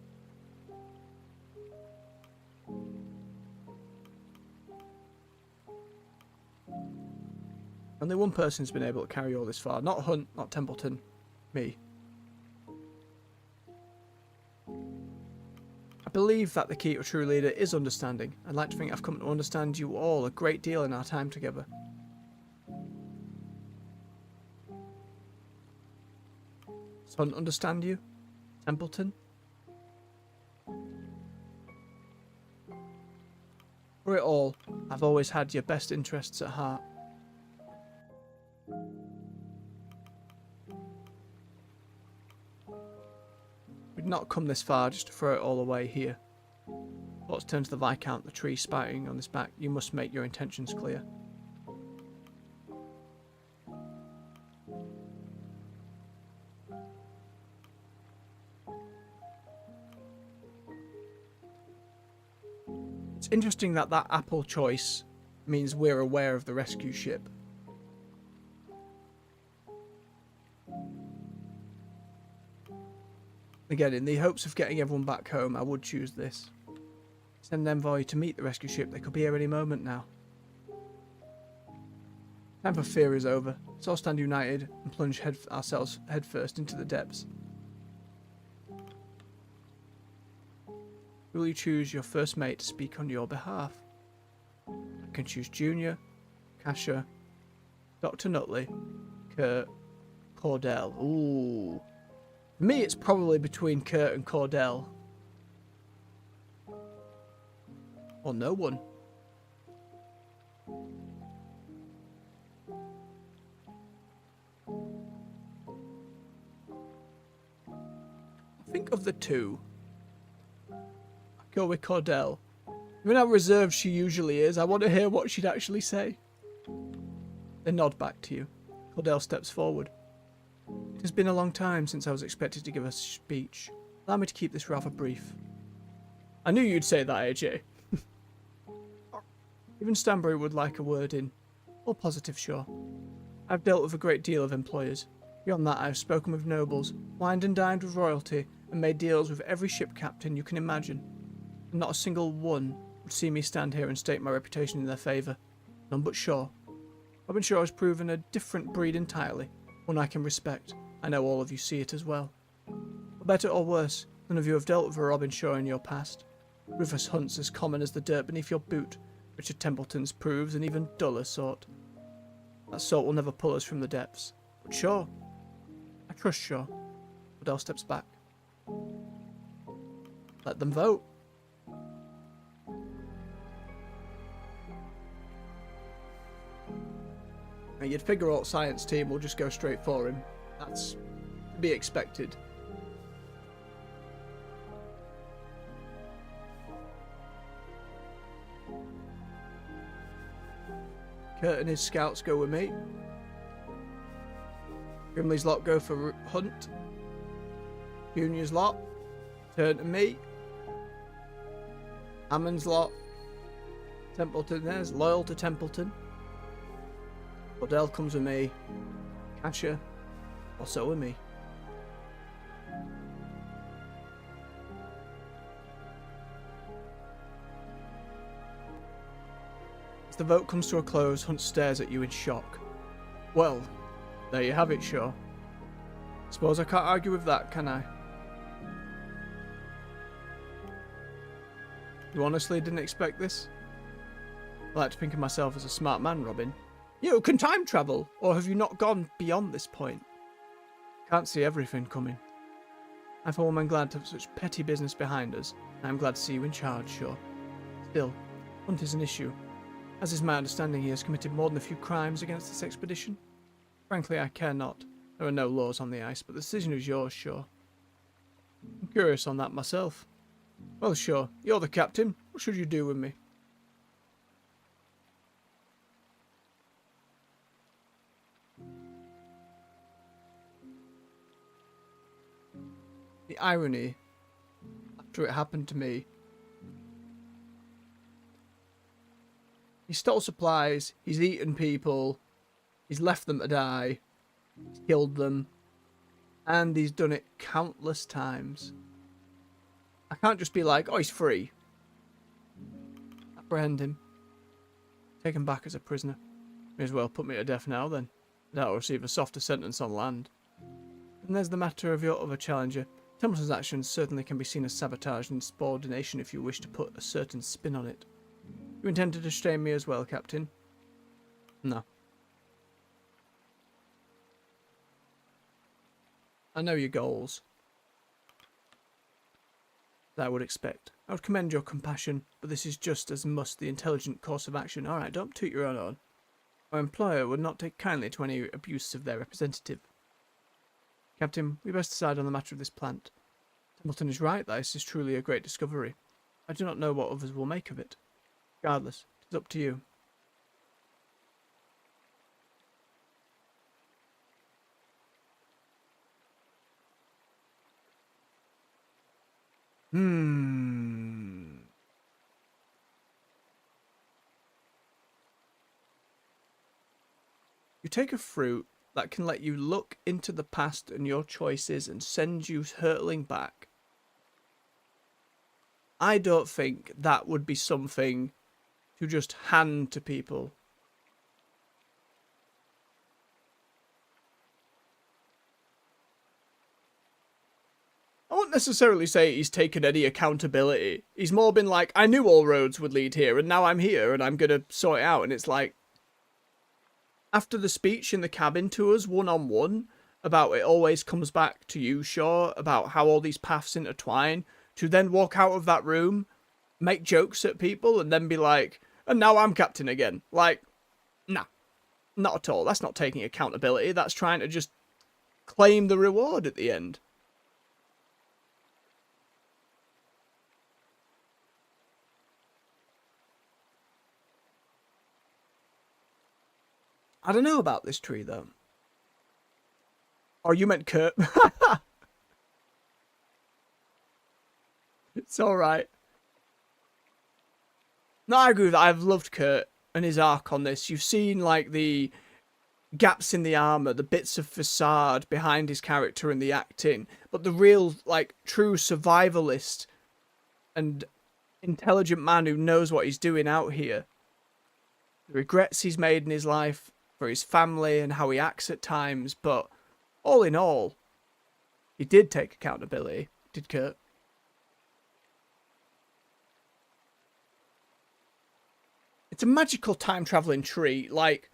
Only one person's been able to carry all this far. Not Hunt, not Templeton. Me. I believe that the key to a true leader is understanding. I'd like to think I've come to understand you all a great deal in our time together. Does Hunt understand you? Templeton? For it all, I've always had your best interests at heart. We'd not come this far just to throw it all away here. Thoughts turn to the Viscount, the tree spouting on his back. You must make your intentions clear. It's interesting that that apple choice means we're aware of the rescue ship. Again, in the hopes of getting everyone back home, I would choose this. Send an envoy to meet the rescue ship. They could be here any moment now. Time for fear is over. Let's all stand united and plunge ourselves headfirst into the depths. Will you choose your first mate to speak on your behalf? I can choose Junior, Kasha, Dr. Nutley, Kurt, Cordell. Ooh. For me, it's probably between Kurt and Cordell. Or no one. I think of the two, I go with Cordell. Even how reserved she usually is, I want to hear what she'd actually say. They nod back to you. Cordell steps forward. It has been a long time since I was expected to give a speech. Allow me to keep this rather brief. I knew you'd say that, AJ. Even Stanbury would like a word in. All positive, sure. I've dealt with a great deal of employers. Beyond that, I have spoken with nobles, wined and dined with royalty, and made deals with every ship captain you can imagine. And not a single one would see me stand here and stake my reputation in their favour. None but Shaw. Robin Shaw has proven a different breed entirely, one I can respect. I know all of you see it as well. For better or worse, none of you have dealt with a Robin Shaw in your past. Rufus Hunt's as common as the dirt beneath your boot. Richard Templeton's proves an even duller sort. That sort will never pull us from the depths. But Shaw, I trust Shaw. Odell steps back. Let them vote. Now you'd figure out science team will just go straight for him. That's to be expected. Kurt and his scouts go with me. Grimley's lot go for Hunt. Junior's lot turn to me. Hammond's lot. Templeton there's loyal to Templeton. Odell comes with me. Kasha also with me. As the vote comes to a close, Hunt stares at you in shock. Well, there you have it, Shaw. Suppose I can't argue with that, can I? You honestly didn't expect this? I like to think of myself as a smart man, Robin. You can time travel, or have you not gone beyond this point? Can't see everything coming. I'm for one glad to have such petty business behind us. I'm glad to see you in charge, Shaw. Still, Hunt is an issue. As is my understanding, he has committed more than a few crimes against this expedition. Frankly, I care not. There are no laws on the ice, but the decision is yours, Shaw. I'm curious on that myself. Well, Shaw, you're the captain. What should you do with me? The irony, after it happened to me, he stole supplies, he's eaten people, he's left them to die, he's killed them, and he's done it countless times. I can't just be like, oh, he's free. Apprehend him. Take him back as a prisoner. May as well put me to death now then. That'll receive a softer sentence on land. And there's the matter of your other challenger. Templeton's actions certainly can be seen as sabotage and insubordination if you wish to put a certain spin on it. You intend to distrain me as well, Captain? No. I know your goals. That I would expect. I would commend your compassion, but this is just as must the intelligent course of action. Alright, don't toot your own horn. Our employer would not take kindly to any abuse of their representative. Captain, we best decide on the matter of this plant. Templeton is right that this is truly a great discovery. I do not know what others will make of it. Regardless, it is up to you. You take a fruit that can let you look into the past and your choices and send you hurtling back. I don't think that would be something to just hand to people. I wouldn't necessarily say he's taken any accountability. He's more been like, I knew all roads would lead here, and now I'm here, and I'm going to sort it out. And it's like, after the speech in the cabin to us, one-on-one, about it always comes back to you, Shaw, about how all these paths intertwine, to then walk out of that room, make jokes at people, and then be like, and now I'm captain again. Like, nah, not at all. That's not taking accountability. That's trying to just claim the reward at the end. I don't know about this tree, though. Oh, you meant Kurt. It's alright. No, I agree with that. I've loved Kurt and his arc on this. You've seen, like, the gaps in the armour, the bits of facade behind his character and the acting. But the real, like, true survivalist and intelligent man who knows what he's doing out here. The regrets he's made in his life for his family and how he acts at times, but all in all, he did take accountability, did Kurt. It's a magical time-travelling tree, like,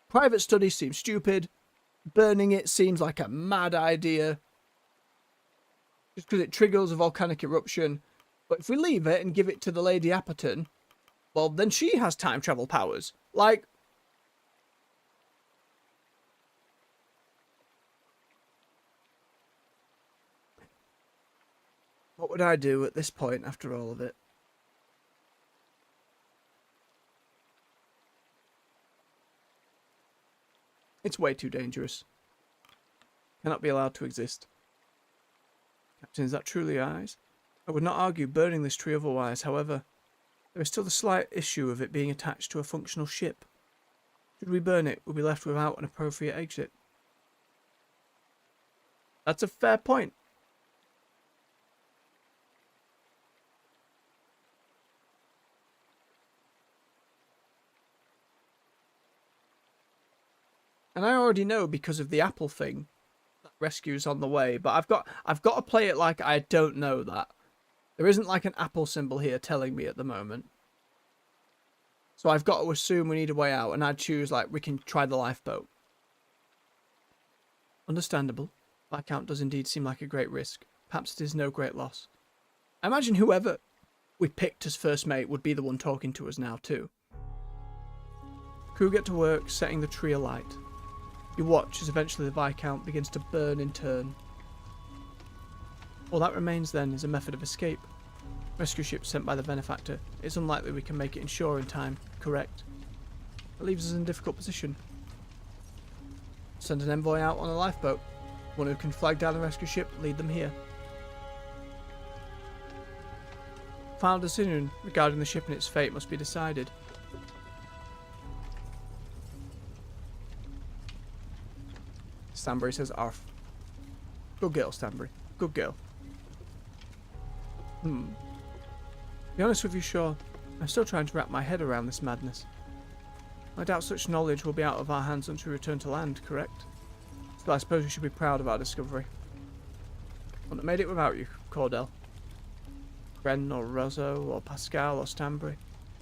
private study seems stupid, burning it seems like a mad idea, just because it triggers a volcanic eruption, but if we leave it and give it to the Lady Apperton, well, then she has time travel powers. Like, what would I do at this point after all of it? It's way too dangerous. Cannot be allowed to exist. Captain, is that truly eyes? I would not argue burning this tree otherwise, however. There is still the slight issue of it being attached to a functional ship. Should we burn it, we'll be left without an appropriate exit. That's a fair point. And I already know because of the apple thing that rescue's on the way, but I've got to play it like I don't know that. There isn't like an apple symbol here telling me at the moment. So I've got to assume we need a way out, and I'd choose, like, we can try the lifeboat. Understandable. Viscount does indeed seem like a great risk. Perhaps it is no great loss. I imagine whoever we picked as first mate would be the one talking to us now, too. Crew get to work setting the tree alight. You watch as eventually the Viscount begins to burn in turn. All that remains then is a method of escape. Rescue ship sent by the benefactor. It's unlikely we can make it in shore in time, correct? It leaves us in a difficult position. Send an envoy out on a lifeboat. One who can flag down the rescue ship, lead them here. Final decision regarding the ship and its fate must be decided. Stanbury says arf. Good girl, Stanbury. Good girl. To be honest with you, Shaw, I'm still trying to wrap my head around this madness. I doubt such knowledge will be out of our hands once we return to land, correct? Still, I suppose we should be proud of our discovery. Wouldn't have made it without you, Cordell. Wren or Rosso or Pascal or Stanbury.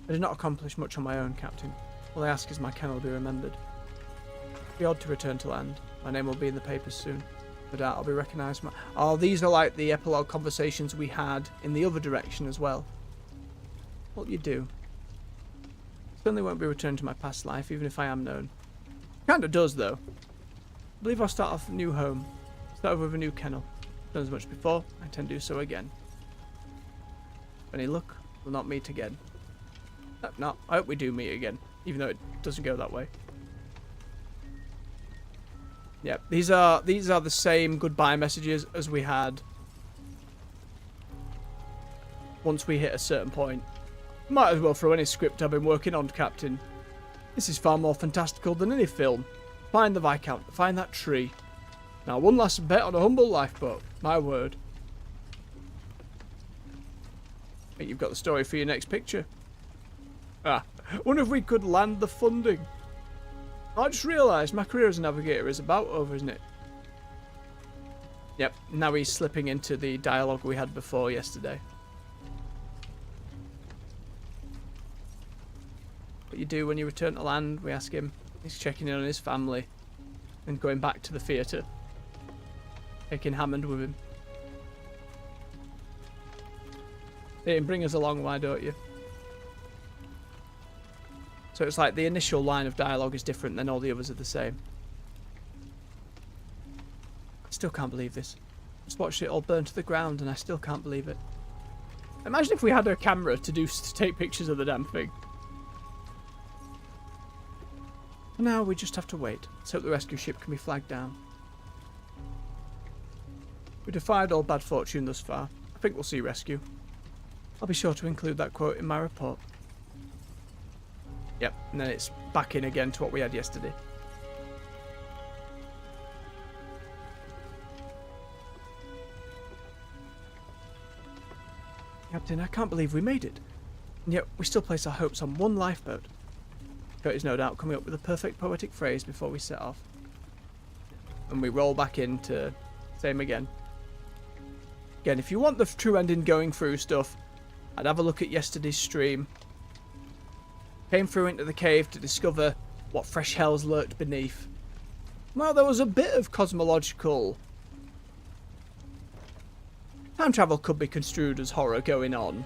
I did not accomplish much on my own, Captain. All I ask is my kennel be remembered. It'll be odd to return to land. My name will be in the papers soon. No doubt I'll be recognised. Oh, these are like the epilogue conversations we had in the other direction as well. What will you do? Certainly won't be returned to my past life, even if I am known. Kinda does, though. I believe I'll start off a new home. Start with a new kennel. Done as much before, I intend to do so again. Any luck, we'll not meet again. No, I hope we do meet again, even though it doesn't go that way. Yep, these are the same goodbye messages as we had once we hit a certain point. Might as well throw any script I've been working on, Captain. This is far more fantastical than any film. Find the Viscount, find that tree. Now, one last bet on a humble lifeboat. My word. I think you've got the story for your next picture. Wonder if we could land the funding. I just realised my career as a navigator is about over, isn't it? Yep, now he's slipping into the dialogue we had before yesterday. What you do when you return to land, we ask him. He's checking in on his family and going back to the theatre. Taking Hammond with him. Hey, bring us along, why don't you? So it's like the initial line of dialogue is different, then all the others are the same. I still can't believe this. Just watched it all burn to the ground and I still can't believe it. Imagine if we had a camera to take pictures of the damn thing. For now, we just have to wait. Let's hope the rescue ship can be flagged down. We defied all bad fortune thus far. I think we'll see rescue. I'll be sure to include that quote in my report. Yep, and then it's back in again to what we had yesterday. Captain, I can't believe we made it. And yet we still place our hopes on one lifeboat. Kurt is no doubt coming up with a perfect poetic phrase before we set off. And we roll back into same again. Again, if you want the true ending going through stuff, I'd have a look at yesterday's stream. Came through into the cave to discover what fresh hells lurked beneath. Well, there was a bit of cosmological... Time travel could be construed as horror going on.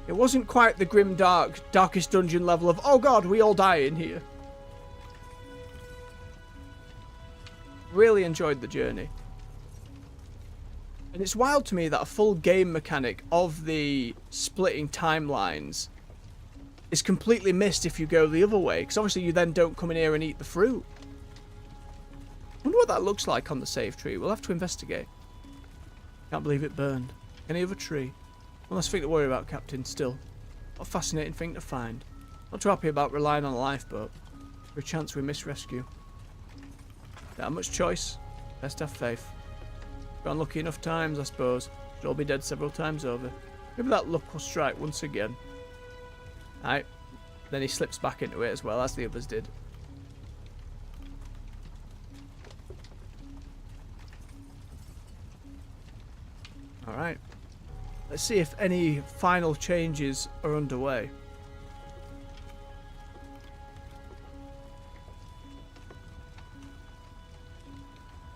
It wasn't quite the grim, darkest dungeon level of, oh god, we all die in here. Really enjoyed the journey. And it's wild to me that a full game mechanic of the splitting timelines is completely missed if you go the other way. Because obviously you then don't come in here and eat the fruit. I wonder what that looks like on the save tree. We'll have to investigate. Can't believe it burned. Any other tree? One less thing to worry about, Captain, still. What a fascinating thing to find. Not too happy about relying on a lifeboat. For a chance we miss rescue. Not much choice. Best have faith. Gone lucky enough times, I suppose. Should all be dead several times over. Maybe that luck will strike once again. Right. Then he slips back into it as well, as the others did. Alright. Let's see if any final changes are underway.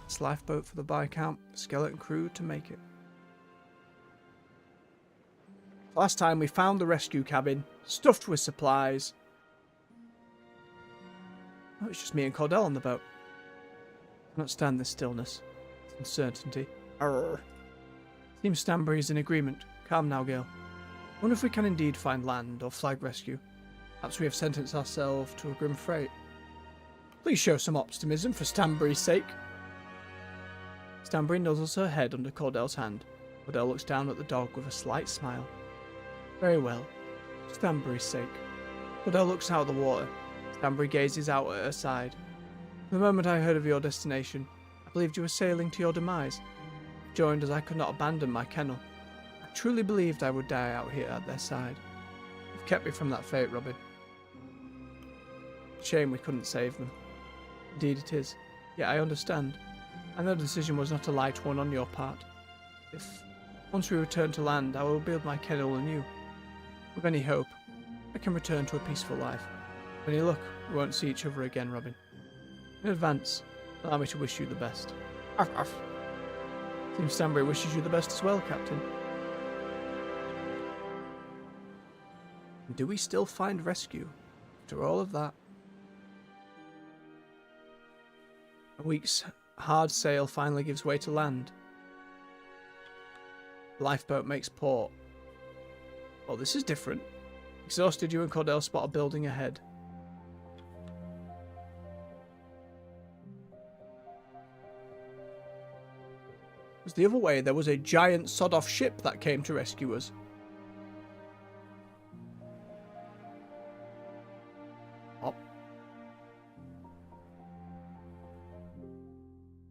It's lifeboat for the Viscount, skeleton crew to make it. Last time we found the rescue cabin, stuffed with supplies. Oh, it's just me and Cordell on the boat. I cannot stand this stillness. This uncertainty. Arrgh. Team Stanbury is in agreement. Calm now, girl. Wonder if we can indeed find land or flag rescue. Perhaps we have sentenced ourselves to a grim fate. Please show some optimism for Stanbury's sake. Stanbury nuzzles her head under Cordell's hand. Cordell looks down at the dog with a slight smile. Very well. For Stanbury's sake. Cordell looks out of the water. Stanbury gazes out at her side. From the moment I heard of your destination, I believed you were sailing to your demise. Joined as I could not abandon my kennel. I truly believed I would die out here at their side. You've kept me from that fate, Robin. Shame we couldn't save them. Indeed it is. Yet I understand. I know the decision was not a light one on your part. If, once we return to land, I will build my kennel anew. With any hope, I can return to a peaceful life. With any luck, we won't see each other again, Robin. In advance, allow me to wish you the best. Arf, arf. Team Stanbury wishes you the best as well, Captain. Do we still find rescue after all of that? A week's hard sail finally gives way to land. Lifeboat makes port. Oh, this is different. Exhausted, you and Cordell spot a building ahead. It was the other way. There was a giant sod-off ship that came to rescue us. Oh.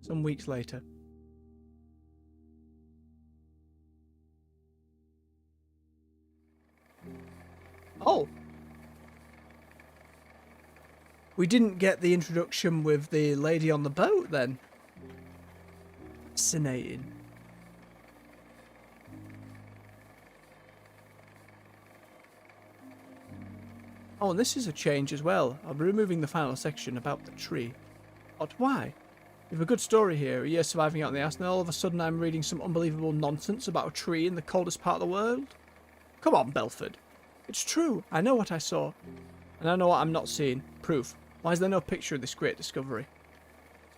Some weeks later. Oh. We didn't get the introduction with the lady on the boat then. Fascinating. Oh, and this is a change as well. I'll be removing the final section about the tree. But why? We have a good story here, a year surviving out in the ice, and all of a sudden I'm reading some unbelievable nonsense about a tree in the coldest part of the world? Come on, Belford. It's true. I know what I saw. And I know what I'm not seeing. Proof. Why is there no picture of this great discovery?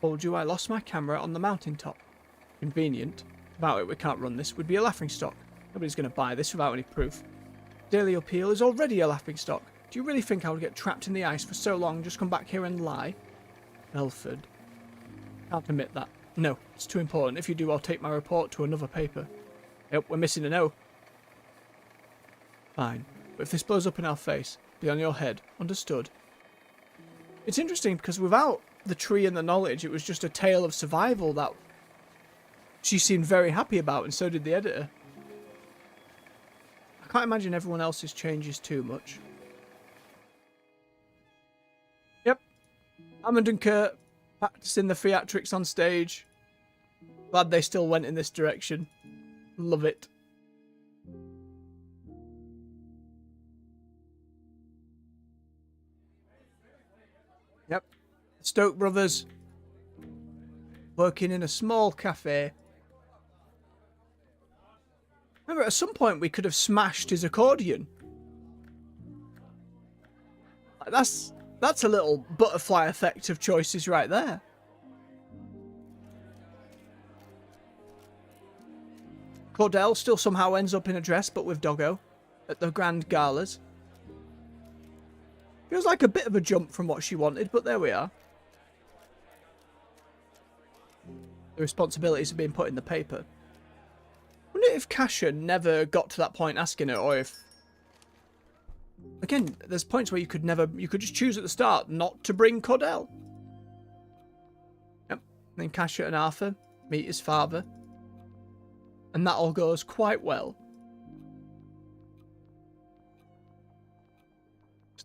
Told you I lost my camera on the mountaintop. Convenient. Without it, we can't run this. We'd be a laughingstock. Nobody's going to buy this without any proof. Daily Appeal is already a laughingstock. Do you really think I would get trapped in the ice for so long and just come back here and lie? Belford. Can't admit that. No, it's too important. If you do, I'll take my report to another paper. Yep, we're missing an O. Fine. But if this blows up in our face, be on your head. Understood? It's interesting because without the tree and the knowledge, it was just a tale of survival that she seemed very happy about, and so did the editor. I can't imagine everyone else's changes too much. Yep. Hammond and Kurt practicing the theatrics on stage. Glad they still went in this direction. Love it. Yep. Stoke brothers working in a small cafe. Remember, at some point we could have smashed his accordion. That's a little butterfly effect of choices right there. Cordell still somehow ends up in a dress, but with Doggo at the grand galas. Feels like a bit of a jump from what she wanted, but there we are. The responsibilities are being put in the paper. I wonder if Kasha never got to that point asking her, or if... Again, there's points where you could just choose at the start not to bring Cordell. Yep. And then Kasha and Arthur meet his father. And that all goes quite well.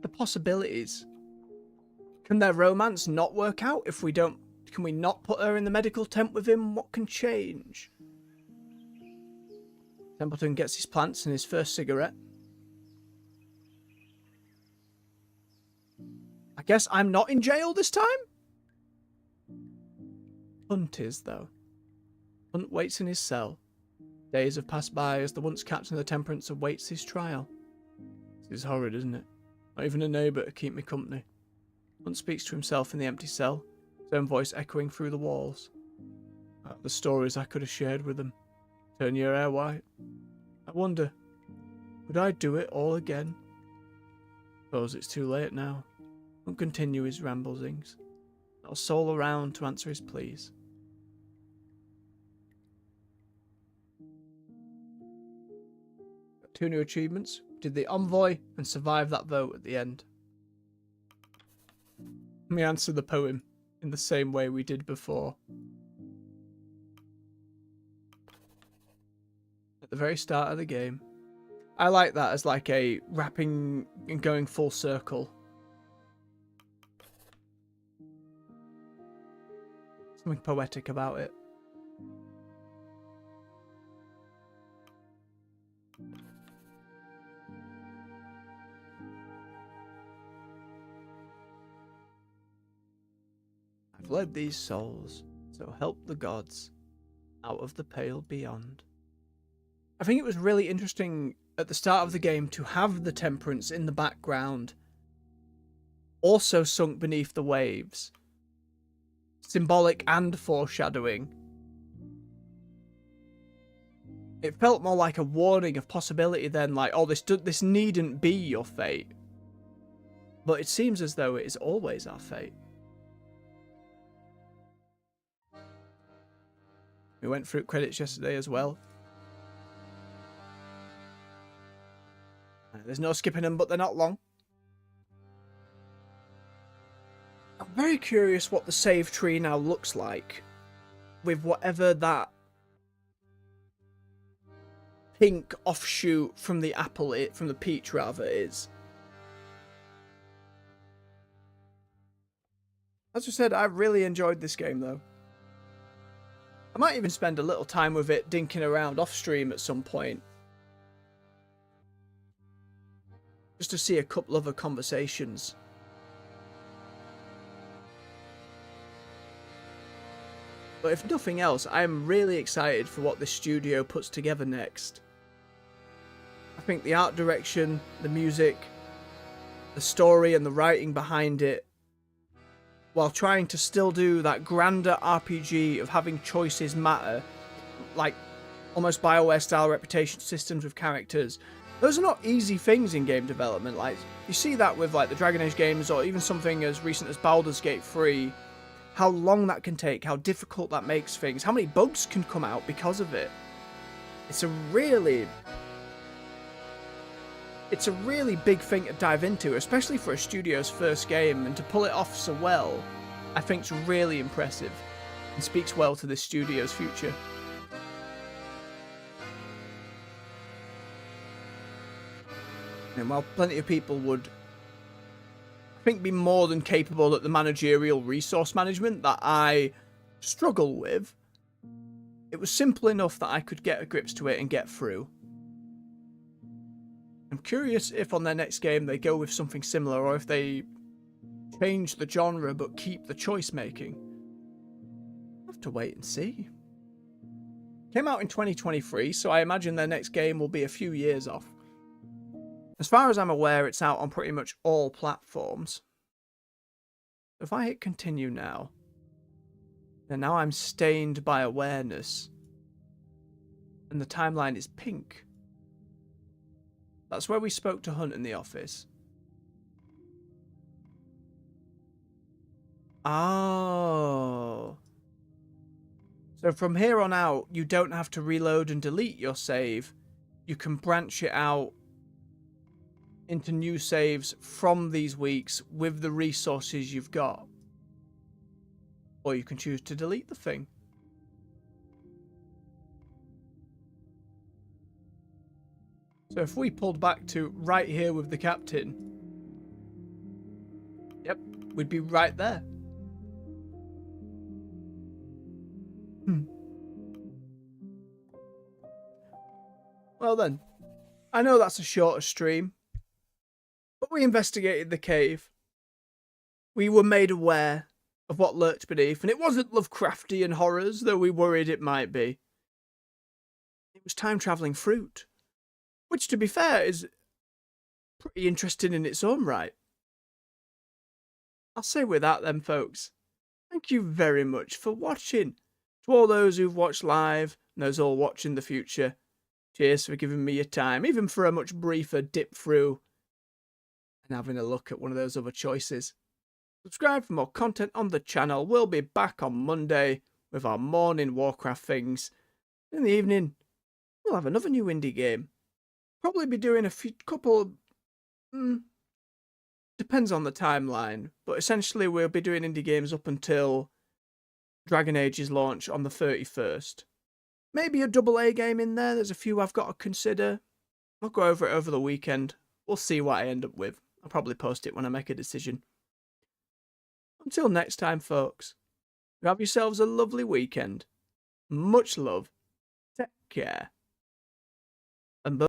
The possibilities. Can their romance not work out if we don't... Can we not put her in the medical tent with him? What can change? Templeton gets his plants and his first cigarette. I guess I'm not in jail this time? Hunt is, though. Hunt waits in his cell. Days have passed by as the once captain of the Temperance awaits his trial. This is horrid, isn't it? Not even a neighbour to keep me company. Hunt speaks to himself in the empty cell, his own voice echoing through the walls. The stories I could have shared with them. Turn your hair white. I wonder, would I do it all again? Suppose it's too late now. Hunt continue his ramblings. Not a soul around to answer his pleas. Got 2 new achievements. Did the envoy and survive that vote at the end. Let me answer the poem in the same way we did before. At the very start of the game. I like that as like a wrapping and going full circle. Something poetic about it. I've led these souls, so help the gods, out of the pale beyond. I think it was really interesting at the start of the game to have the Temperance in the background, also sunk beneath the waves. Symbolic and foreshadowing. It felt more like a warning of possibility than like, oh, this needn't be your fate. But it seems as though it is always our fate. We went through credits yesterday as well. There's no skipping them, but they're not long. I'm very curious what the save tree now looks like with whatever that pink offshoot from the apple, from the peach rather, is. As I said, I really enjoyed this game though. I might even spend a little time with it dinking around off stream at some point. Just to see a couple other conversations. But if nothing else, I am really excited for what this studio puts together next. I think the art direction, the music, the story and the writing behind it, while trying to still do that grander RPG of having choices matter, like almost BioWare style reputation systems with characters. Those are not easy things in game development. Like, you see that with like the Dragon Age games, or even something as recent as Baldur's Gate 3, how long that can take, how difficult that makes things, how many bugs can come out because of it. It's a really big thing to dive into, especially for a studio's first game, and to pull it off so well, I think is really impressive and speaks well to this studio's future. And while plenty of people would, I think, be more than capable at the managerial resource management that I struggle with, it was simple enough that I could get a grips to it and get through. I'm curious if on their next game they go with something similar, or if they change the genre but keep the choice making. I'll have to wait and see. Came out in 2023, so I imagine their next game will be a few years off. As far as I'm aware, it's out on pretty much all platforms. If I hit continue now, then now I'm stained by awareness, and the timeline is pink. That's where we spoke to Hunt in the office. Oh. So from here on out, you don't have to reload and delete your save. You can branch it out into new saves from these weeks with the resources you've got. Or you can choose to delete the thing. So if we pulled back to right here with the captain, yep, we'd be right there. Well then, I know that's a shorter stream, but we investigated the cave. We were made aware of what lurked beneath, and it wasn't Lovecraftian horrors, though we worried it might be. It was time-travelling fruit, which, to be fair, is pretty interesting in its own right. I'll say with that then, folks, thank you very much for watching. To all those who've watched live, and those all watching the future, cheers for giving me your time, even for a much briefer dip through and having a look at one of those other choices. Subscribe for more content on the channel. We'll be back on Monday with our morning Warcraft things. In the evening, we'll have another new indie game. Probably be doing a couple, depends on the timeline, but essentially we'll be doing indie games up until Dragon Age's launch on the 31st. Maybe a AA game in there. There's a few I've got to consider. I'll go over it over the weekend. We'll see what I end up with. I'll probably post it when I make a decision. Until next time, folks, you have yourselves a lovely weekend. Much love. Take care.